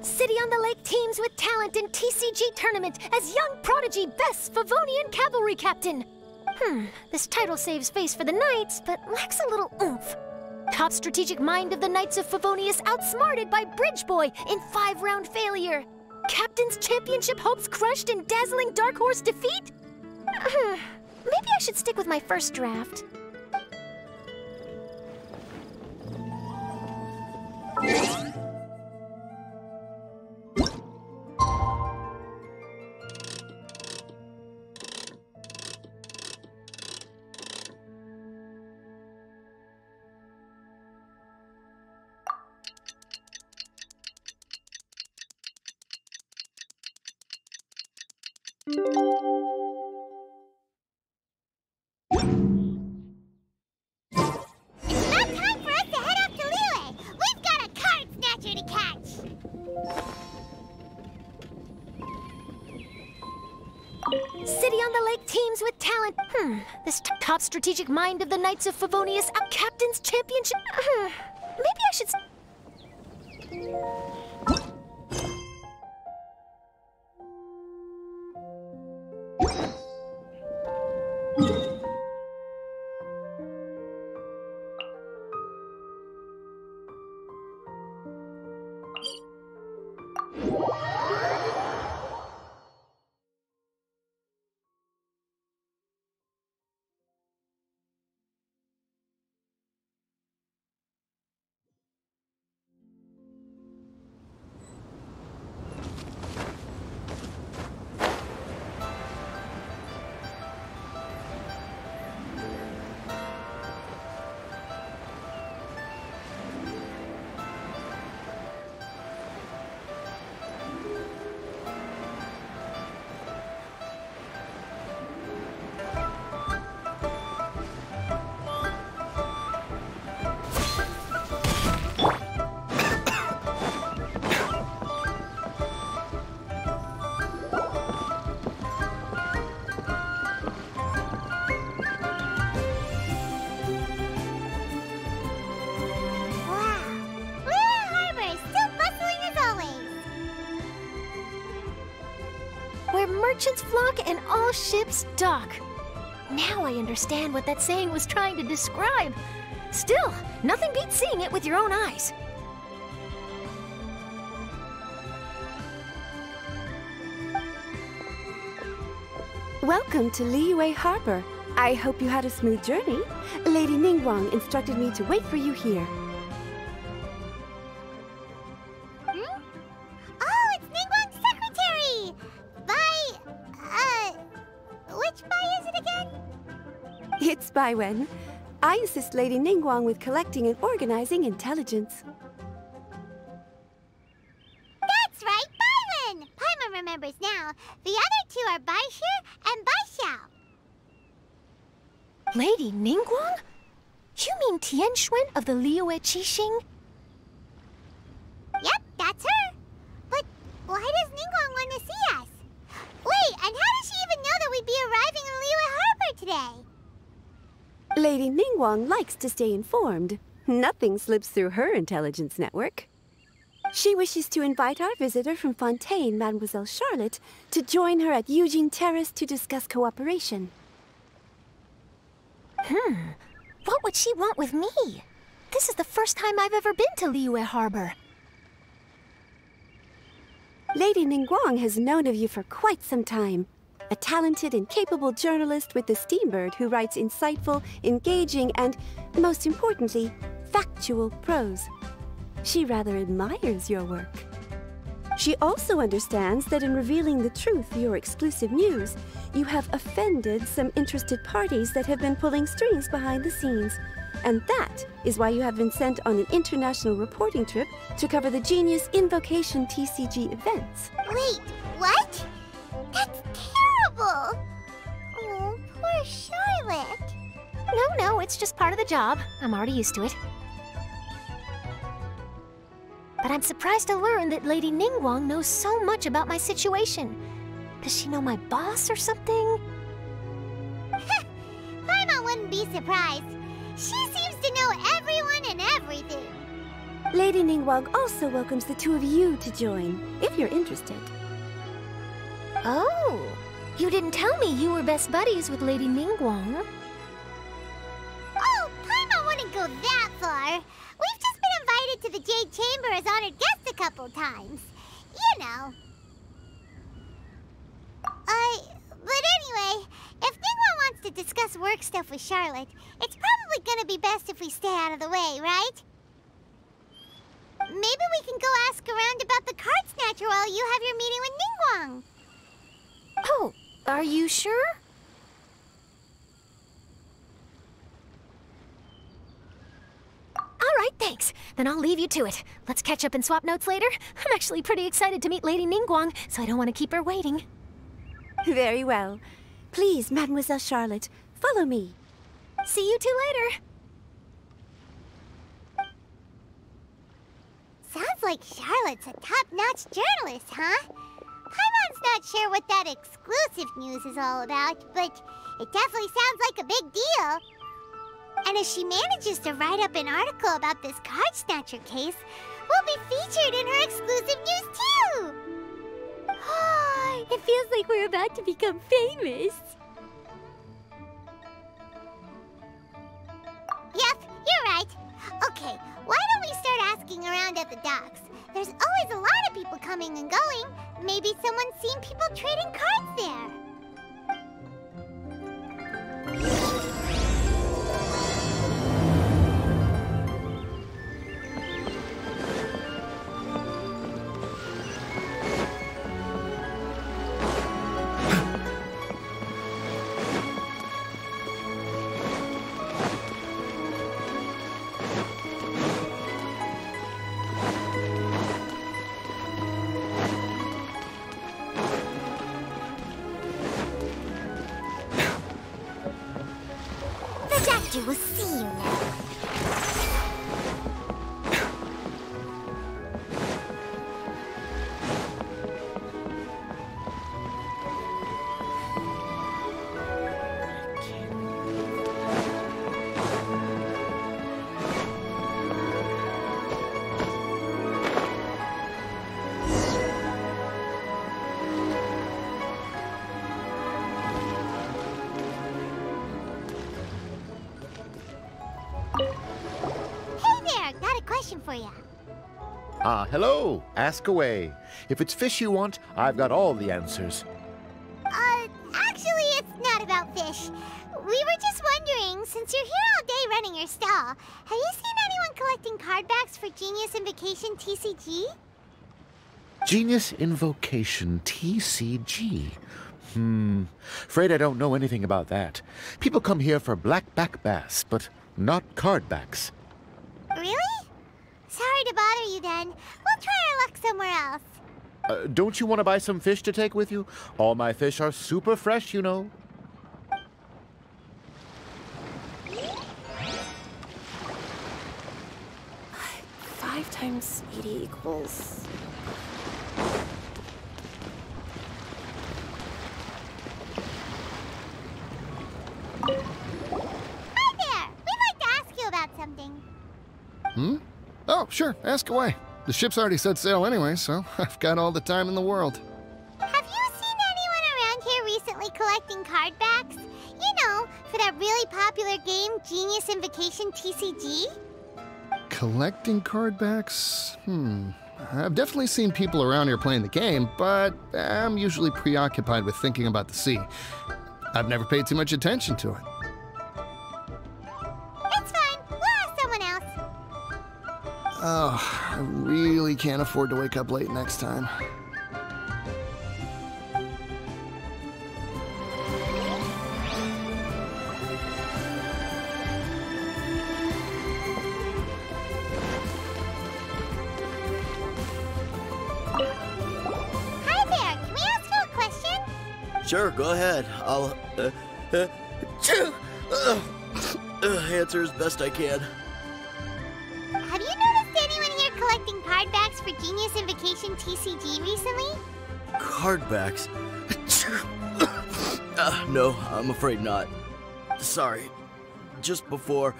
City on the Lake teams with talent in TCG tournament as young prodigy best Favonian cavalry captain. This title saves face for the Knights, but lacks a little oomph. Top strategic mind of the Knights of Favonius outsmarted by Bridge Boy in 5-round failure. Captain's championship hopes crushed in dazzling Dark Horse defeat? Maybe I should stick with my first draft. It's about time for us to head off to Liyue. We've got a card snatcher to catch. City on the Lake teams with talent. This top strategic mind of the Knights of Favonius out captain's championship. Maybe I should. Merchants flock and all ships dock. Now I understand what that saying was trying to describe. Still, nothing beats seeing it with your own eyes. Welcome to Liyue Harbor. I hope you had a smooth journey. Lady Ningguang instructed me to wait for you here. Hmm? Oh, it's Ningguang's secretary! Which Bai is it again? It's Baiwen. I assist Lady Ningguang with collecting and organizing intelligence. That's right, Baiwen! Paimon remembers now. The other two are Baishir and Baishao. Lady Ningguang? You mean Tian Xuan of the Liyue Qixing? Yep, that's her. But why does Ningguang want to see us? Wait, and how does she even know that we'd be arriving in Liyue Harbor today? Lady Ningguang likes to stay informed. Nothing slips through her intelligence network. She wishes to invite our visitor from Fontaine, Mademoiselle Charlotte, to join her at Eugene Terrace to discuss cooperation. What would she want with me? This is the first time I've ever been to Liyue Harbor. Lady Ningguang has known of you for quite some time. A talented and capable journalist with the Steambird who writes insightful, engaging, and, most importantly, factual prose. She rather admires your work. She also understands that in revealing the truth, your exclusive news, you have offended some interested parties that have been pulling strings behind the scenes. And that is why you have been sent on an international reporting trip to cover the Genius Invocation TCG events. Wait, what? That's terrible! Oh, poor Charlotte. No, it's just part of the job. I'm already used to it. But I'm surprised to learn that Lady Ningguang knows so much about my situation. Does she know my boss or something? Paimon wouldn't be surprised. She seems to know everyone and everything. Lady Ningguang also welcomes the two of you to join, if you're interested. Oh, you didn't tell me you were best buddies with Lady Ningguang. Oh, Paimon wouldn't go that far. We've just been invited to the Jade Chamber as honored guests a couple times. You know. But anyway, if Ningguang wants to discuss work stuff with Charlotte, it's probably gonna be best if we stay out of the way, right? Maybe we can go ask around about the card snatcher while you have your meeting with Ningguang. Oh, are you sure? All right, thanks. Then I'll leave you to it. Let's catch up and swap notes later. I'm actually pretty excited to meet Lady Ningguang, so I don't want to keep her waiting. Very well. Please, Mademoiselle Charlotte, follow me. See you two later. Sounds like Charlotte's a top-notch journalist, huh? Paimon's not sure what that exclusive news is all about, but it definitely sounds like a big deal. And if she manages to write up an article about this card snatcher case, we'll be featured in her exclusive news too! It feels like we're about to become famous. Yep, you're right. Okay, why don't we start asking around at the docks? There's always a lot of people coming and going. Maybe someone's seen people trading cards there. The doctor will see you now. For you. Hello. Ask away. If it's fish you want, I've got all the answers. Actually, it's not about fish. We were just wondering, since you're here all day running your stall, have you seen anyone collecting card backs for Genius Invocation TCG? Genius Invocation TCG. Afraid I don't know anything about that. People come here for blackback bass, but not card backs. Really? Sorry to bother you then. We'll try our luck somewhere else. Don't you want to buy some fish to take with you? All my fish are super fresh, you know. 5 times 80 equals... Hi there! We'd like to ask you about something. Oh, sure. Ask away. The ship's already set sail anyway, so I've got all the time in the world. Have you seen anyone around here recently collecting card backs? You know, for that really popular game, Genius Invocation TCG? Collecting card backs? I've definitely seen people around here playing the game, but I'm usually preoccupied with thinking about the sea. I've never paid too much attention to it. It's fine. We'll ask someone else. Oh, I really can't afford to wake up late next time. Hi there. Can we ask you a question? Sure, go ahead. I'll, answer as best I can. Have you noticed anyone here collecting card backs for Genius Invocation TCG recently? Card backs? No, I'm afraid not. Sorry. Just before,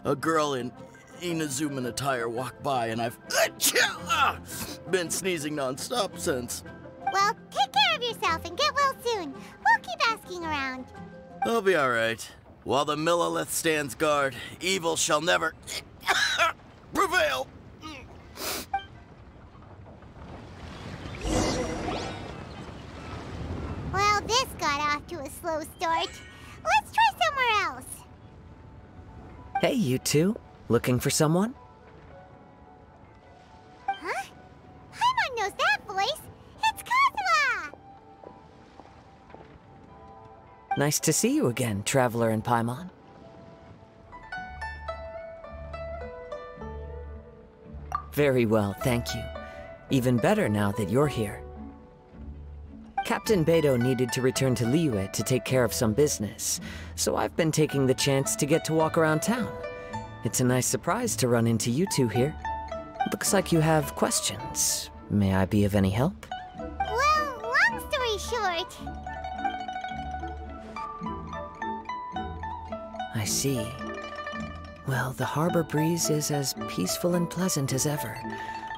a girl in Inazuman attire walked by, and I've been sneezing nonstop since. Well, take care of yourself and get well soon. We'll keep asking around. I'll be alright. While the Millilith stands guard, evil shall never prevail. Well, this got off to a slow start. Let's try somewhere else. Hey, you two. Looking for someone? Huh? Paimon knows that voice. It's Kazuha! Nice to see you again, Traveler and Paimon. Very well, thank you. Even better now that you're here. Captain Beidou needed to return to Liyue to take care of some business, so I've been taking the chance to get to walk around town. It's a nice surprise to run into you two here. Looks like you have questions. May I be of any help? Well, long story short... I see. Well, the harbor breeze is as peaceful and pleasant as ever.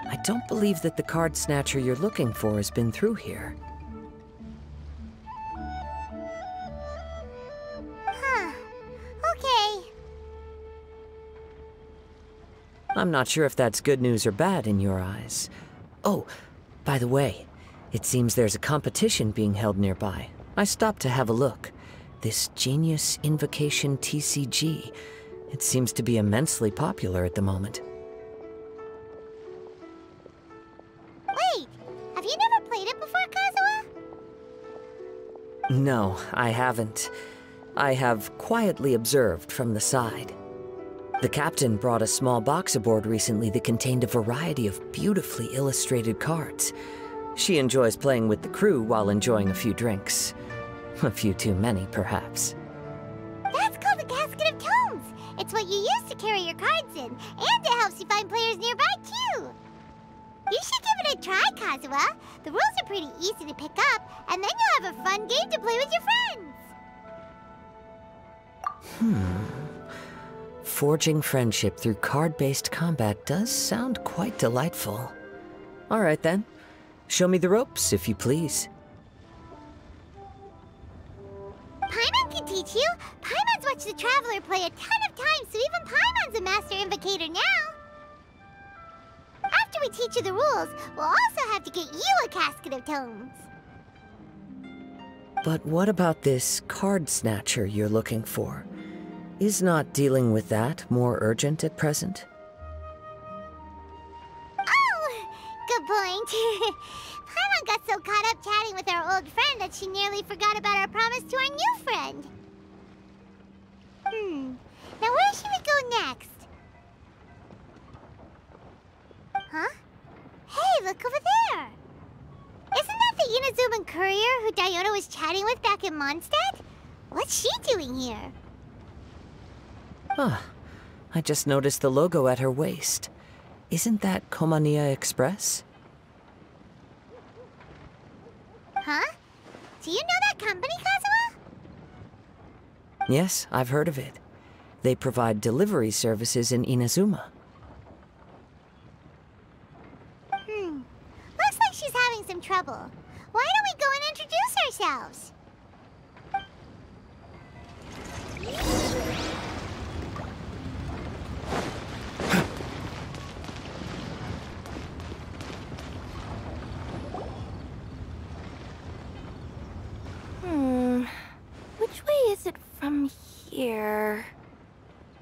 I don't believe that the card snatcher you're looking for has been through here. Huh. Okay. I'm not sure if that's good news or bad in your eyes. Oh, by the way, it seems there's a competition being held nearby. I stopped to have a look. This Genius Invocation TCG. It seems to be immensely popular at the moment. Wait, have you never played it before, Kazuha? No, I haven't. I have quietly observed from the side. The captain brought a small box aboard recently that contained a variety of beautifully illustrated cards. She enjoys playing with the crew while enjoying a few drinks. A few too many, perhaps. That's called a casket of tomes. It's what you use to carry your cards in, and it helps you find players nearby, too. You should give it a try, Kazuha. The rules are pretty easy to pick up, and then you'll have a fun game to play with your friends. Forging friendship through card-based combat does sound quite delightful. All right, then. Show me the ropes, if you please. Paimon can teach you. Paimon's watched the Traveler play a ton of times, so even Paimon's a master invocator now. After we teach you the rules, we'll also have to get you a casket of tomes. But what about this card snatcher you're looking for? Is not dealing with that more urgent at present? Oh, good point. Paimon got so caught up chatting with our old friend that she nearly forgot about our promise to our new friend. Now where should we go next? Huh? Hey, look over there! Isn't that the Inazuman courier who Diona was chatting with back in Mondstadt? What's she doing here? Huh. I just noticed the logo at her waist. Isn't that Komania Express? Huh? Do you know that company, Kazuha? Yes, I've heard of it. They provide delivery services in Inazuma. Looks like she's having some trouble. Why don't we go and introduce ourselves? Which way is it from here?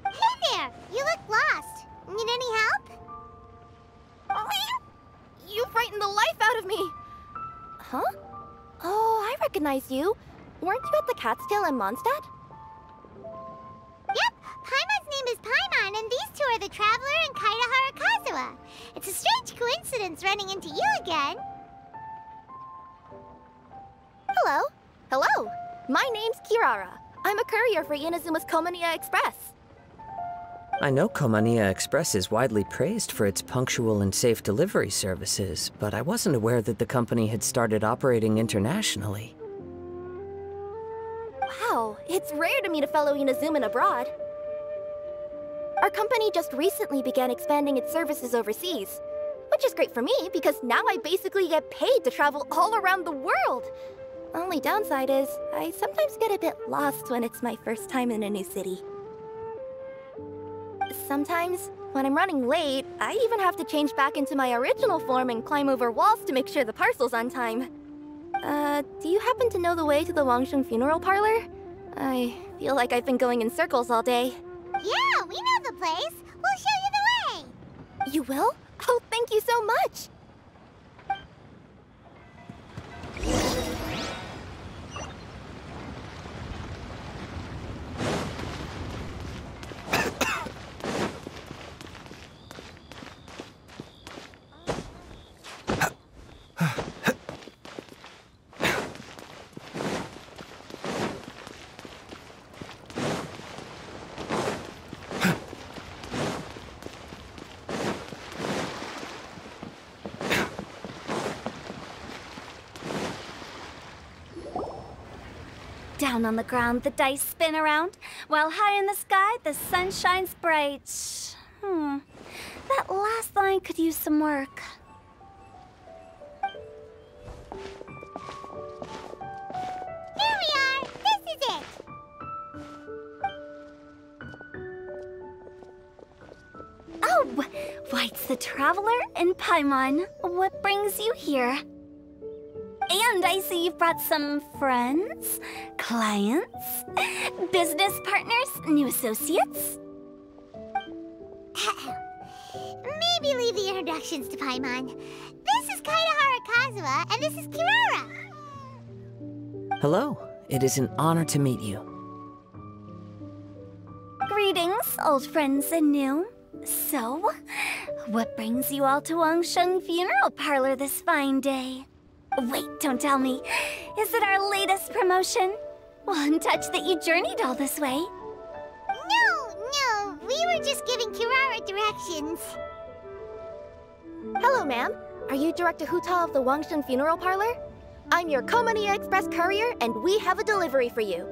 Hey there! You look lost. Need any help? You frightened the life out of me! Huh? Oh, I recognize you. Weren't you at the Cat's Tail in Mondstadt? Yep! Paimon's name is Paimon, and these two are the Traveler and Kaitahara Kazuha. It's a strange coincidence running into you again. Hello. Hello. My name's Kirara. I'm a courier for Inazuma's Komania Express. I know Komania Express is widely praised for its punctual and safe delivery services, but I wasn't aware that the company had started operating internationally. Wow, it's rare to meet a fellow Inazuman abroad. Our company just recently began expanding its services overseas, which is great for me because now I basically get paid to travel all around the world. Only downside is, I sometimes get a bit lost when it's my first time in a new city. Sometimes, when I'm running late, I even have to change back into my original form and climb over walls to make sure the parcel's on time. Do you happen to know the way to the Wangsheng funeral parlor? I feel like I've been going in circles all day. Yeah, we know the place. We'll show you the way. You will? Oh, thank you so much! Down on the ground, the dice spin around, while high in the sky, the sun shines bright. That last line could use some work. Here we are! This is it! Oh, why, it's the Traveler and Paimon. What brings you here? And I see you've brought some friends, clients, business partners, new associates. Maybe leave the introductions to Paimon. This is Kaitahara Kazuha, and this is Kirara. Hello. It is an honor to meet you. Greetings, old friends and new. So, what brings you all to Wangsheng Funeral Parlor this fine day? Wait, don't tell me. Is it our latest promotion? Well, I'm touched that you journeyed all this way. No, we were just giving Kirara directions. Hello, ma'am. Are you Director Huta of the Wangsheng Funeral Parlor? I'm your Komania Express courier, and we have a delivery for you.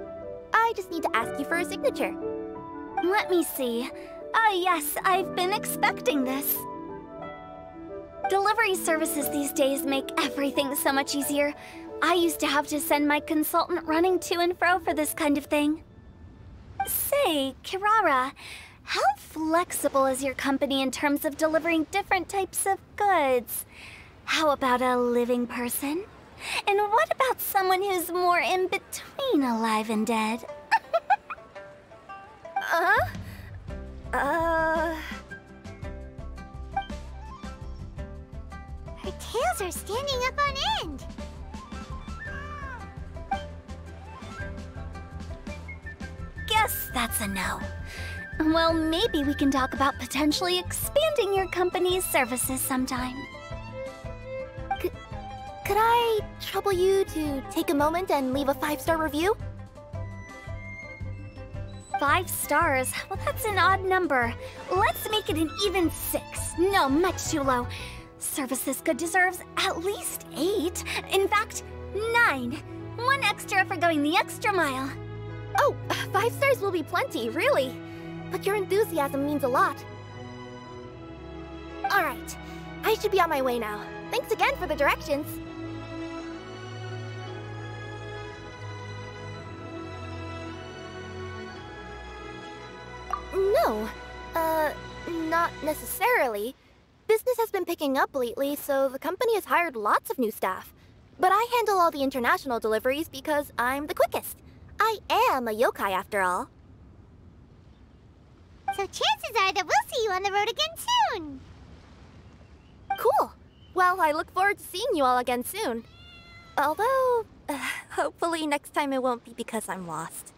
I just need to ask you for a signature. Let me see. Yes, I've been expecting this. Delivery services these days make everything so much easier. I used to have to send my consultant running to and fro for this kind of thing. Say, Kirara, how flexible is your company in terms of delivering different types of goods? How about a living person? And what about someone who's more in between alive and dead? Her tails are standing up on end. Guess that's a no. Well, maybe we can talk about potentially expanding your company's services sometime. Could I trouble you to take a moment and leave a 5-star review? 5 stars? Well, that's an odd number. Let's make it an even 6. No, much too low. Services Good deserves at least 8. In fact, 9. 1 extra for going the extra mile. Oh, 5 stars will be plenty, really. But your enthusiasm means a lot. All right, I should be on my way now. Thanks again for the directions. No, not necessarily. Business has been picking up lately, so the company has hired lots of new staff. But I handle all the international deliveries because I'm the quickest. I am a yokai after all. So chances are that we'll see you on the road again soon. Cool. Well, I look forward to seeing you all again soon. Although, hopefully next time it won't be because I'm lost.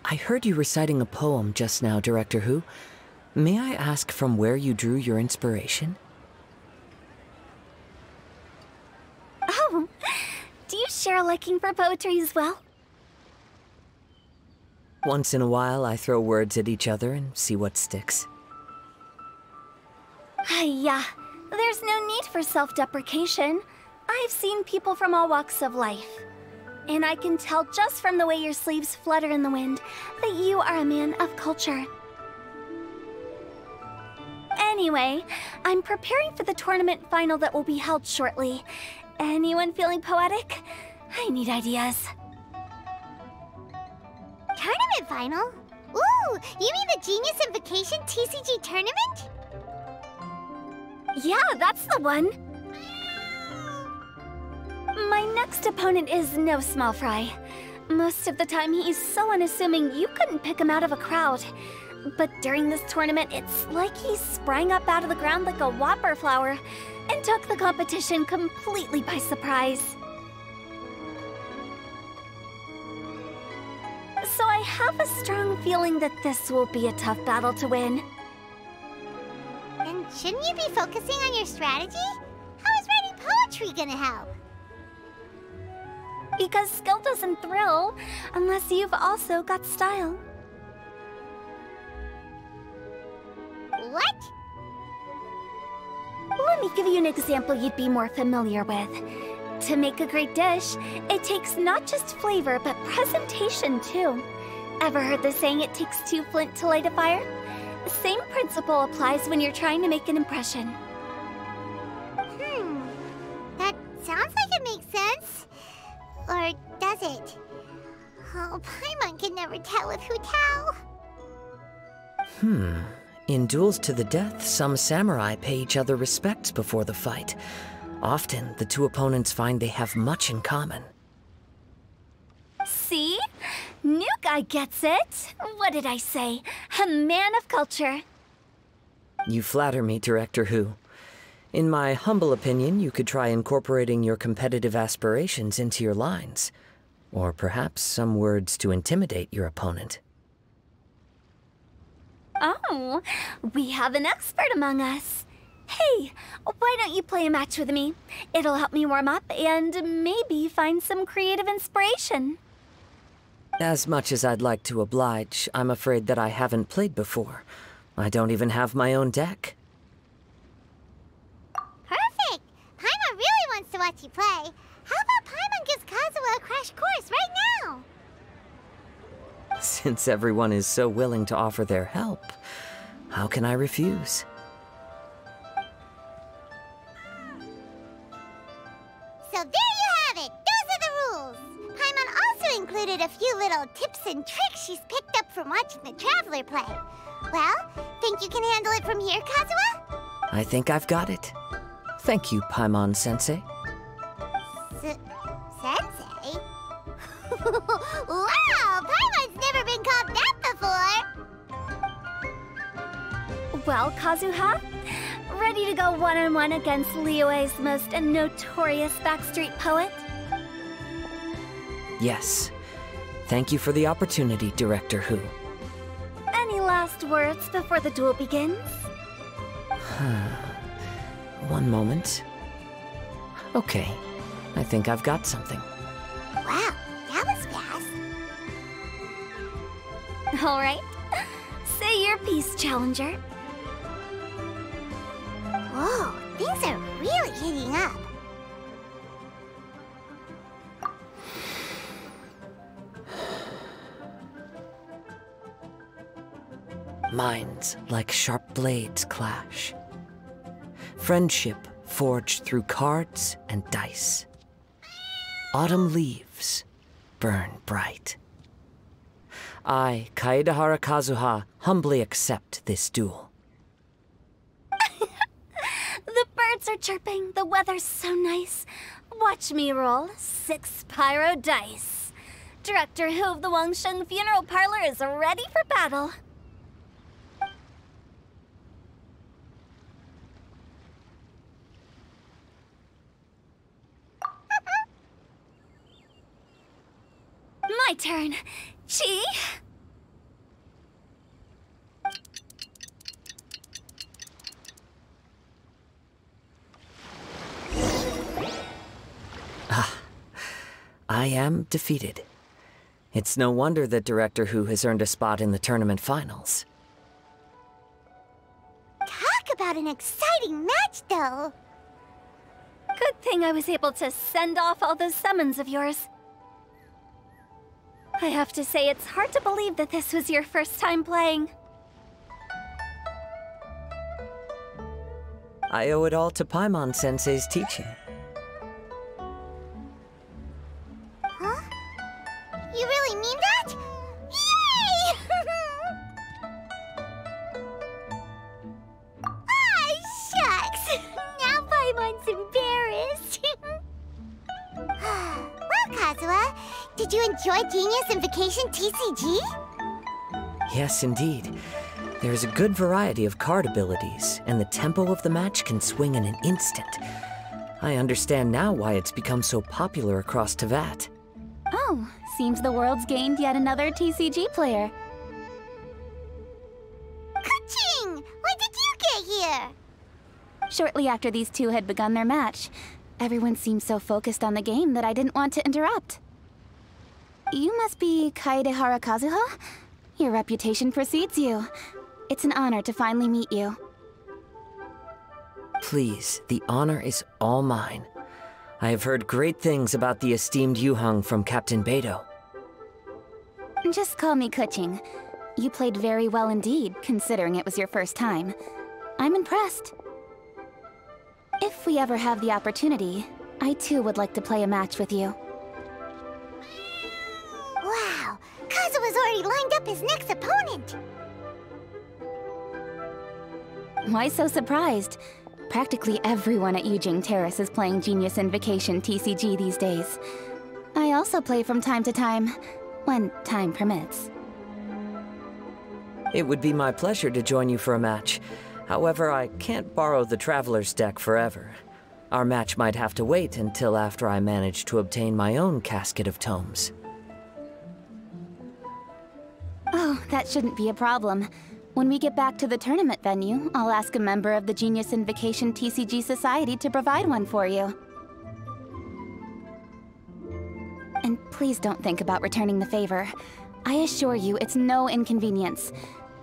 I heard you reciting a poem just now, Director Who. May I ask from where you drew your inspiration? Oh, do you share a liking for poetry as well? Once in a while, I throw words at each other and see what sticks. Yeah, there's no need for self-deprecation. I've seen people from all walks of life. And I can tell just from the way your sleeves flutter in the wind that you are a man of culture. Anyway, I'm preparing for the tournament final that will be held shortly. Anyone feeling poetic? I need ideas. Tournament final? Ooh, you mean the Genius Invocation TCG tournament? Yeah, that's the one. My next opponent is no small fry. Most of the time, he's so unassuming you couldn't pick him out of a crowd. But during this tournament, it's like he sprang up out of the ground like a whopper flower and took the competition completely by surprise. So I have a strong feeling that this will be a tough battle to win. And shouldn't you be focusing on your strategy? How is writing poetry gonna help? Because skill doesn't thrill unless you've also got style. What? Let me give you an example you'd be more familiar with. To make a great dish, it takes not just flavor, but presentation too. Ever heard the saying, it takes 2 flint to light a fire? The same principle applies when you're trying to make an impression. That sounds like it makes sense. Or does it? Oh, Paimon can never tell if who tell. In duels to the death, some samurai pay each other respects before the fight. Often, the two opponents find they have much in common. See? New guy gets it. What did I say? A man of culture. You flatter me, Director Who. In my humble opinion, you could try incorporating your competitive aspirations into your lines. Or perhaps some words to intimidate your opponent. Oh, we have an expert among us. Hey, why don't you play a match with me? It'll help me warm up and maybe find some creative inspiration. As much as I'd like to oblige, I'm afraid that I haven't played before. I don't even have my own deck. Perfect! Paimon really wants to watch you play. How about Paimon gives Kazuha a crash course right now? Since everyone is so willing to offer their help, how can I refuse? So there you have it! Those are the rules! Paimon also included a few little tips and tricks she's picked up from watching the Traveler play. Well, think you can handle it from here, Kazuha? I think I've got it. Thank you, Paimon-sensei. Sensei? Wow! Paimon's never been called that before! Well, Kazuha? Ready to go one-on-one against Liyue's most notorious backstreet poet? Yes. Thank you for the opportunity, Director Hu. Any last words before the duel begins? One moment. Okay, I think I've got something. Wow, that was fast. All right. Say your piece, Challenger. Whoa, things are really heating up. Minds like sharp blades clash. Friendship forged through cards and dice. Autumn leaves burn bright. I, Kaedehara Kazuha, humbly accept this duel. The birds are chirping, the weather's so nice. Watch me roll 6 pyro dice. Director Hu of the Wangsheng Funeral Parlor is ready for battle. My turn. Chi? I am defeated. It's no wonder that Director Hu has earned a spot in the tournament finals. Talk about an exciting match, though. Good thing I was able to send off all those summons of yours. I have to say, it's hard to believe that this was your first time playing. I owe it all to Paimon-sensei's teaching. Huh? You really mean that? Yay! Ah, shucks! Now Paimon's embarrassed. Well, Kazuha, did you enjoy Genius Invocation TCG? Yes, indeed. There's a good variety of card abilities, and the tempo of the match can swing in an instant. I understand now why it's become so popular across Teyvat. Oh, seems the world's gained yet another TCG player. Ka-ching! When did you get here? Shortly after these two had begun their match, everyone seemed so focused on the game that I didn't want to interrupt. You must be Kaedehara Kazuha? Your reputation precedes you. It's an honor to finally meet you. Please, the honor is all mine. I have heard great things about the esteemed Yuheng from Captain Beidou. Just call me Kuching. You played very well indeed, considering it was your first time. I'm impressed. If we ever have the opportunity, I too would like to play a match with you. Wow, Kazuha's already lined up his next opponent. Why so surprised? Practically everyone at Yujing Terrace is playing Genius Invocation TCG these days. I also play from time to time, when time permits. It would be my pleasure to join you for a match. However, I can't borrow the Traveler's deck forever. Our match might have to wait until after I manage to obtain my own casket of tomes. Oh, that shouldn't be a problem. When we get back to the tournament venue, I'll ask a member of the Genius Invocation TCG Society to provide one for you. And please don't think about returning the favor. I assure you it's no inconvenience.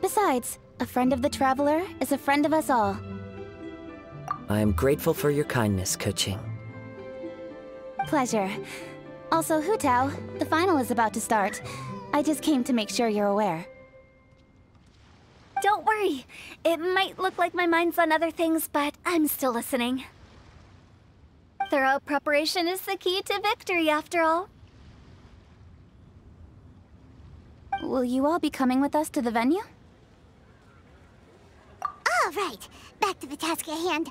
Besides, a friend of the Traveler is a friend of us all. I am grateful for your kindness, Kuching. Pleasure. Also, Hu Tao, the final is about to start. I just came to make sure you're aware. Don't worry. It might look like my mind's on other things, but I'm still listening. Thorough preparation is the key to victory, after all. Will you all be coming with us to the venue? All right, back to the task at hand.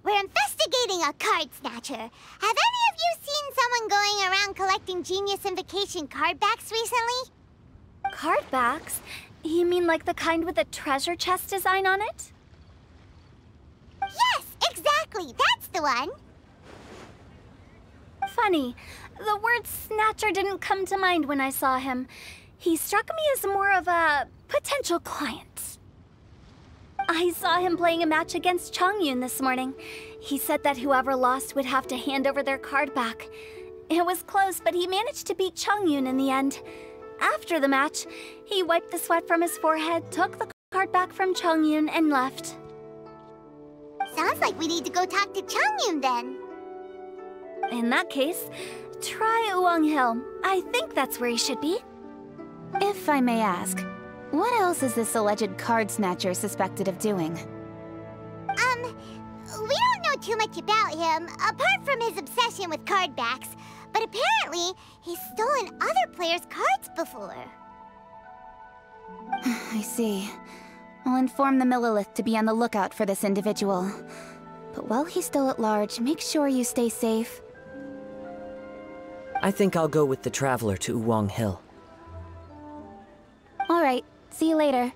We're investigating a card snatcher. Have any of you seen someone going around collecting Genius Invocation card backs recently? Card backs? You mean like the kind with a treasure chest design on it? Yes, exactly. That's the one. Funny. The word snatcher didn't come to mind when I saw him. He struck me as more of a potential client. I saw him playing a match against Chongyun this morning. He said that whoever lost would have to hand over their card back. It was close, but he managed to beat Chongyun in the end. After the match, he wiped the sweat from his forehead, took the card back from Chongyun, and left. Sounds like we need to go talk to Chongyun then. In that case, try Uwang Hill. I think that's where he should be. If I may ask, what else is this alleged card snatcher suspected of doing? We don't know too much about him, apart from his obsession with card backs. But apparently, he's stolen other players' cards before. I see. I'll inform the Millilith to be on the lookout for this individual. But while he's still at large, make sure you stay safe. I think I'll go with the Traveler to Uwang Hill. All right, see you later.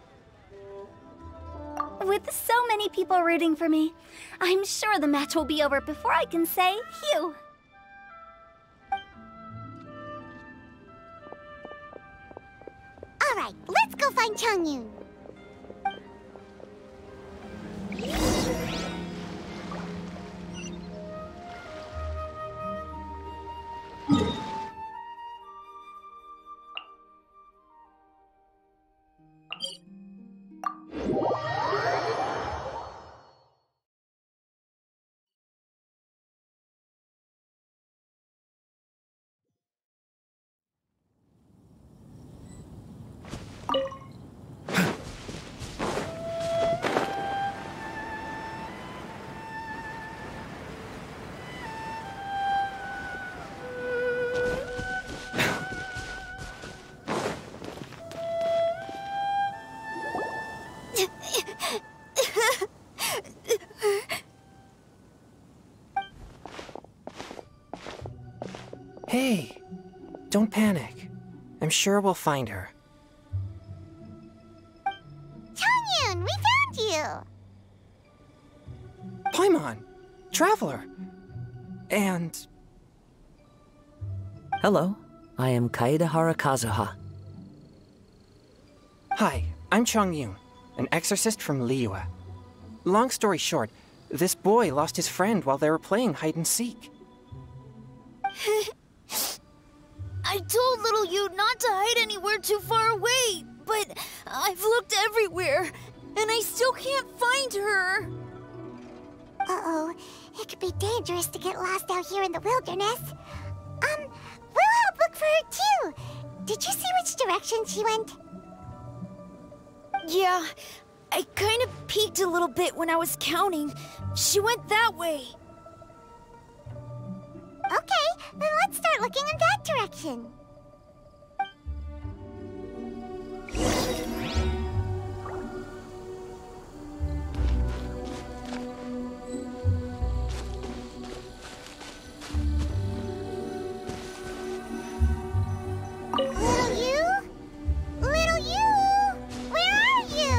With so many people rooting for me, I'm sure the match will be over before I can say phew. All right, let's go find Chongyun. Hey, don't panic. I'm sure we'll find her. Chongyun, we found you! Paimon, Traveler, and... Hello, I am Kaedehara Kazuha. Hi, I'm Chongyun, an exorcist from Liyue. Long story short, this boy lost his friend while they were playing hide-and-seek. I told little you not to hide anywhere too far away, but I've looked everywhere, and I still can't find her. Uh-oh, it could be dangerous to get lost out here in the wilderness. We'll help look for her too. Did you see which direction she went? Yeah, I kind of peeked a little bit when I was counting. She went that way. Okay, then let's start looking in that direction. Little you? Little you? Where are you?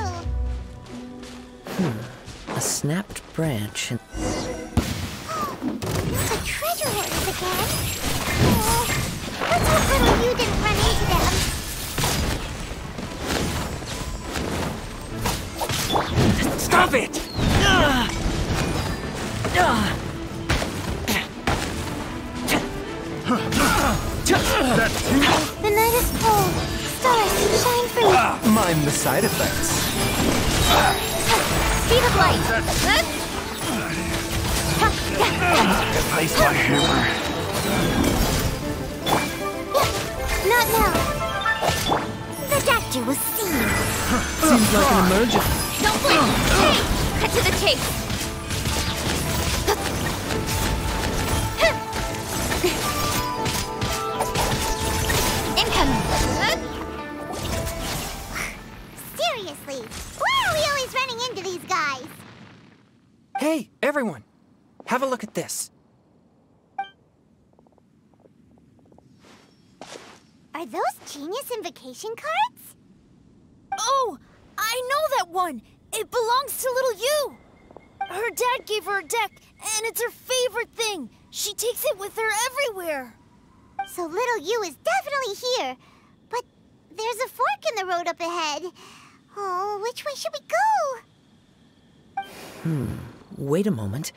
A snapped branch and... The treasure hoarders again? Oh, let's hope little you didn't run into them. Stop it! The night is cold. Stars, shine for me. Mind the side effects. Speed of light. Replace my hammer. Not now. The doctor was seen. Seems like an emergency. Don't blink! Hey! Cut to the chase! Seriously, why are we always running Hey, everyone! Have a look at this. Are those Genius Invocation cards? Oh, I know that one! It belongs to little you! Her dad gave her a deck, and it's her favorite thing. She takes it with her everywhere. So little you is definitely here. But there's a fork in the road up ahead. Oh, which way should we go? Wait a moment.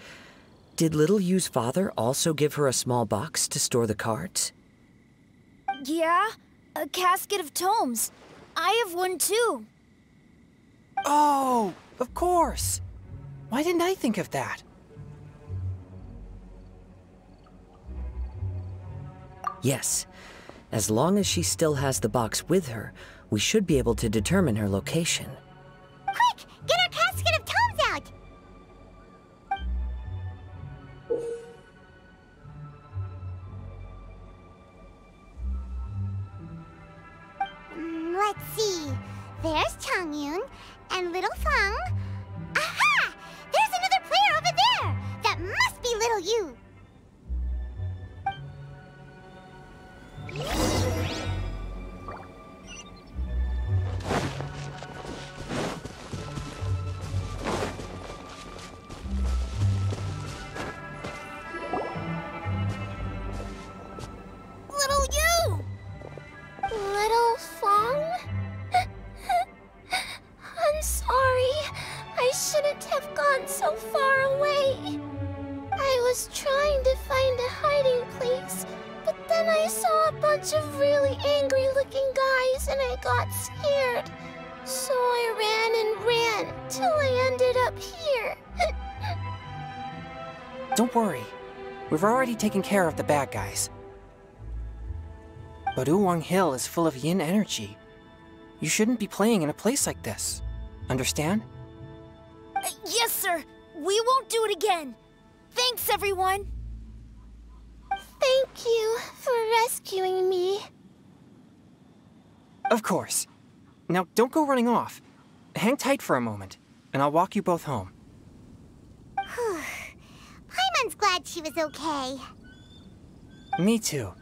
Did Little Yu's father also give her a small box to store the cards? Yeah, a casket of tomes. I have one too. Oh, of course. Why didn't I think of that? Yes. As long as she still has the box with her, we should be able to determine her location. Quick! Get our casket of tomes out! Let's see. There's Changyun and Little Fang. Aha! There's another player over there! That must be Little You! Little you! Little Fang? I'm sorry. I shouldn't have gone so far away. I was trying to find a hiding place, but then I saw a bunch of really angry-looking guys and I got scared. So I ran and ran till I ended up here. Don't worry. We've already taken care of the bad guys. But Uwang Hill is full of yin energy. You shouldn't be playing in a place like this. Understand? Yes, sir. We won't do it again. Thanks, everyone. Thank you for rescuing me. Of course. Now, don't go running off. Hang tight for a moment, and I'll walk you both home. Paimon's glad she was okay. Me too.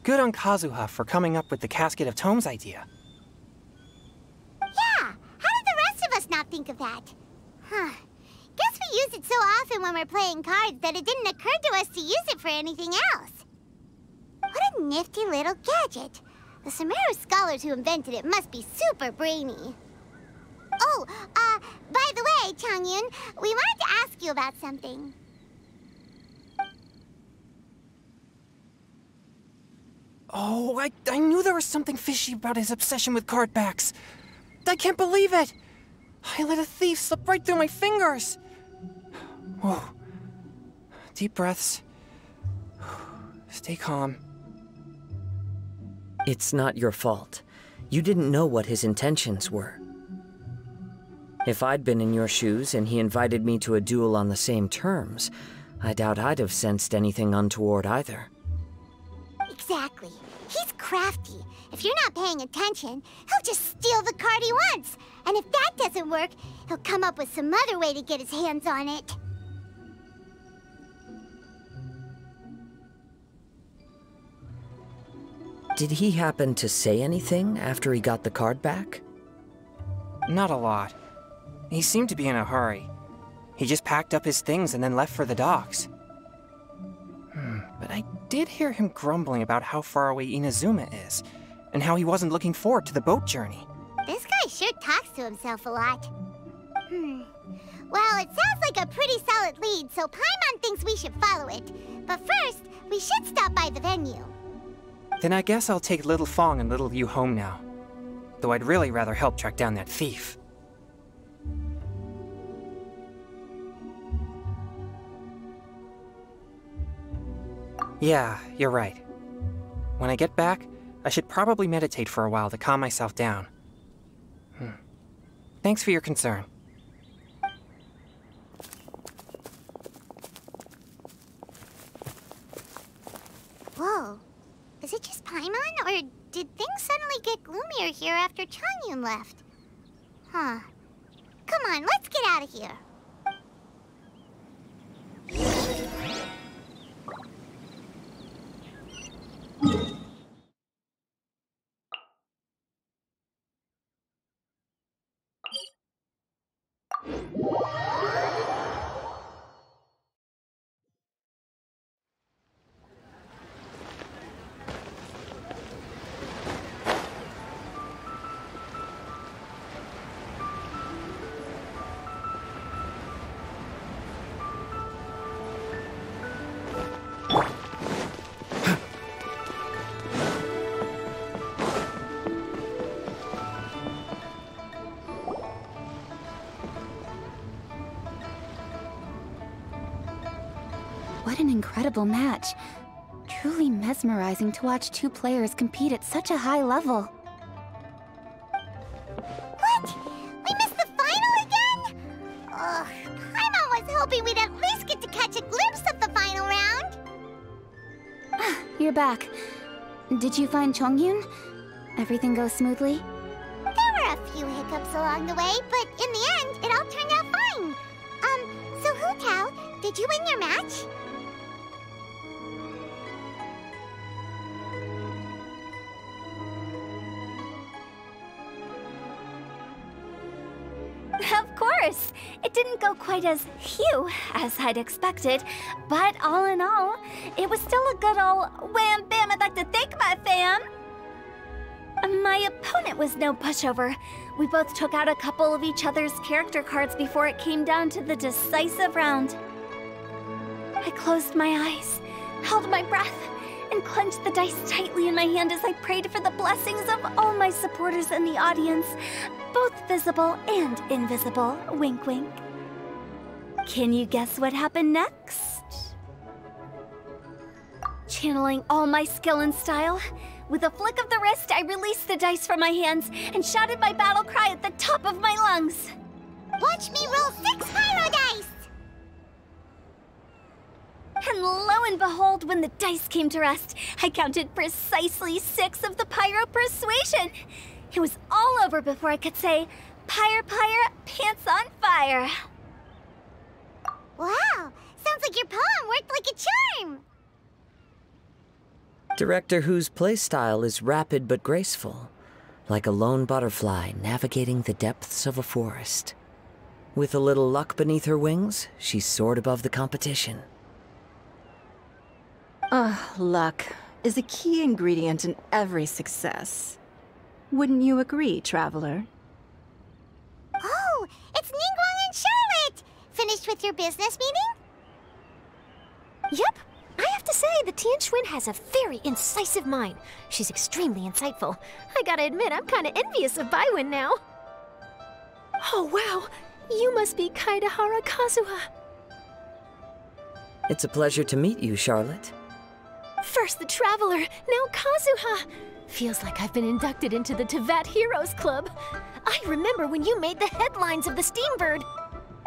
Good on Kazuha for coming up with the Casket of Tomes idea. Yeah, how did the rest of us not think of that? Huh. Guess we use it so often when we're playing cards that it didn't occur to us to use it for anything else. What a nifty little gadget. The Sumeru scholars who invented it must be super brainy. Oh, by the way, Changyun, we wanted to ask you about something. Oh, I knew there was something fishy about his obsession with card backs. I can't believe it! I let a thief slip right through my fingers! Whoa. Deep breaths. Stay calm. It's not your fault. You didn't know what his intentions were. If I'd been in your shoes and he invited me to a duel on the same terms, I doubt I'd have sensed anything untoward either. Exactly. He's crafty. If you're not paying attention, he'll just steal the card he wants. And if that doesn't work, he'll come up with some other way to get his hands on it. Did he happen to say anything after he got the card back? Not a lot. He seemed to be in a hurry. He just packed up his things and then left for the docks. But I did hear him grumbling about how far away Inazuma is, and how he wasn't looking forward to the boat journey. This guy sure talks to himself a lot. Well, it sounds like a pretty solid lead, so Paimon thinks we should follow it. But first, we should stop by the venue. Then I guess I'll take Little Fang and Little Yu home now. Though I'd really rather help track down that thief. Yeah, you're right. When I get back, I should probably meditate for a while to calm myself down. Thanks for your concern. Whoa. Is it just Paimon, or did things suddenly get gloomier here after Changyun left? Huh. Come on, let's get out of here. What an incredible match. Truly mesmerizing to watch two players compete at such a high level. What? We missed the final again? Ugh, Paimon was hoping we'd at least get to catch a glimpse of the final round. You're back. Did you find Chongyun? Everything go smoothly? There were a few hiccups along the way, but in the end, it all turned out fine. So Hu Tao, did you win your match? Of course! It didn't go quite as phew as I'd expected, but all in all, it was still a good ol' wham bam. I'd like to thank my fam! My opponent was no pushover. We both took out a couple of each other's character cards before it came down to the decisive round. I closed my eyes, held my breath, and clenched the dice tightly in my hand as I prayed for the blessings of all my supporters in the audience, both visible and invisible. Wink, wink. Can you guess what happened next? Channeling all my skill and style, with a flick of the wrist, I released the dice from my hands and shouted my battle cry at the top of my lungs. Watch me roll 6 pyro dice! And lo and behold, when the dice came to rest, I counted precisely 6 of the pyro persuasion. It was all over before I could say, Pyre, pyre, pants on fire. Wow, sounds like your poem worked like a charm. Director Who's playstyle is rapid but graceful, like a lone butterfly navigating the depths of a forest. With a little luck beneath her wings, she soared above the competition. Luck is a key ingredient in every success. Wouldn't you agree, Traveler? Oh, it's Ningguang and Charlotte! Finished with your business meeting? Yep. I have to say, the Tianquan has a very incisive mind. She's extremely insightful. I gotta admit, I'm kinda envious of Baiwen now. Oh, wow. You must be Kaidahara Kazuha. It's a pleasure to meet you, Charlotte. First the Traveler, now Kazuha. Feels like I've been inducted into the Tevat Heroes Club. I remember when you made the headlines of the Steambird.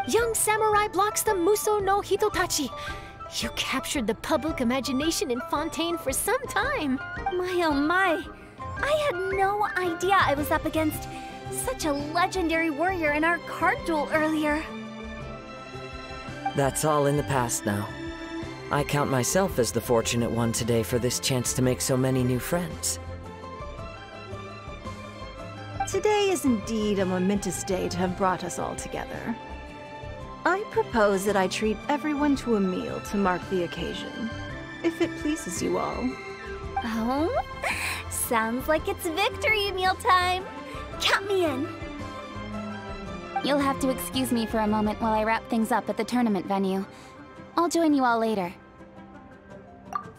Young samurai blocks the Muso no Hitotachi. You captured the public imagination in Fontaine for some time. My oh my. I had no idea I was up against such a legendary warrior in our card duel earlier. That's all in the past now. I count myself as the fortunate one today for this chance to make so many new friends. Today is indeed a momentous day to have brought us all together. I propose that I treat everyone to a meal to mark the occasion, if it pleases you all. Oh? Sounds like it's victory meal time. Count me in. You'll have to excuse me for a moment while I wrap things up at the tournament venue. I'll join you all later.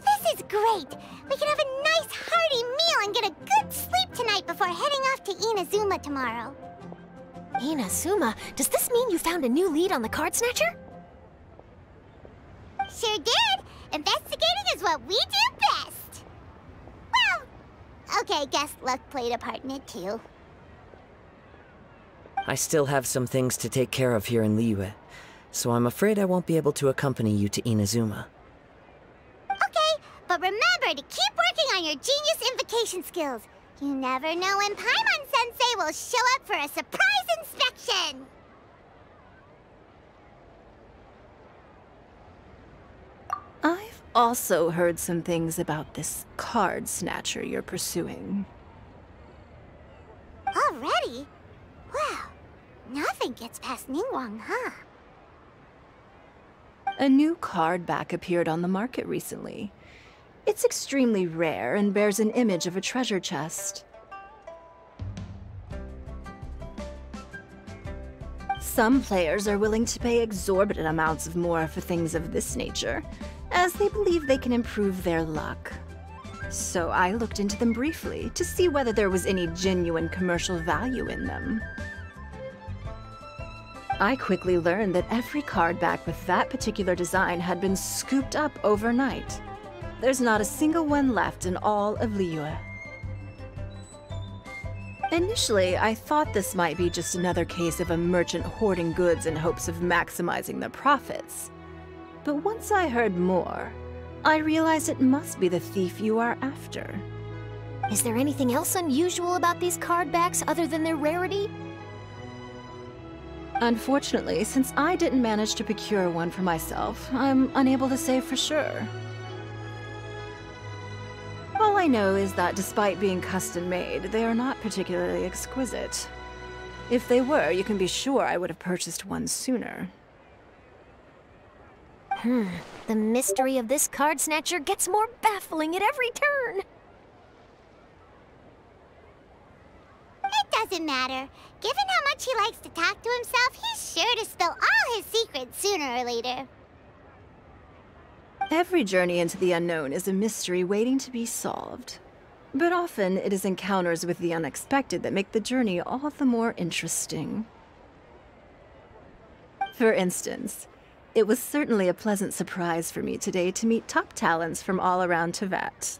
This is great! We can have a nice hearty meal and get a good sleep tonight before heading off to Inazuma tomorrow. Inazuma? Does this mean you found a new lead on the Card Snatcher? Sure did! Investigating is what we do best! Well, okay, guess luck played a part in it too. I still have some things to take care of here in Liyue, so I'm afraid I won't be able to accompany you to Inazuma. Okay, but remember to keep working on your genius invocation skills. You never know when Paimon-sensei will show up for a surprise inspection! I've also heard some things about this card snatcher you're pursuing. Already? Well, nothing gets past Ningguang, huh? A new card back appeared on the market recently. It's extremely rare and bears an image of a treasure chest. Some players are willing to pay exorbitant amounts of more for things of this nature, as they believe they can improve their luck. So I looked into them briefly to see whether there was any genuine commercial value in them. I quickly learned that every card back with that particular design had been scooped up overnight. There's not a single one left in all of Liyue. Initially, I thought this might be just another case of a merchant hoarding goods in hopes of maximizing their profits. But once I heard more, I realized it must be the thief you are after. Is there anything else unusual about these card backs other than their rarity? Unfortunately, since I didn't manage to procure one for myself, I'm unable to say for sure. All I know is that despite being custom-made, they are not particularly exquisite. If they were, you can be sure I would have purchased one sooner. The mystery of this card snatcher gets more baffling at every turn. It doesn't matter. Given how much he likes to talk to himself, he's sure to spill all his secrets sooner or later. Every journey into the unknown is a mystery waiting to be solved. But often it is encounters with the unexpected that make the journey all the more interesting. For instance, it was certainly a pleasant surprise for me today to meet top talents from all around Teyvat.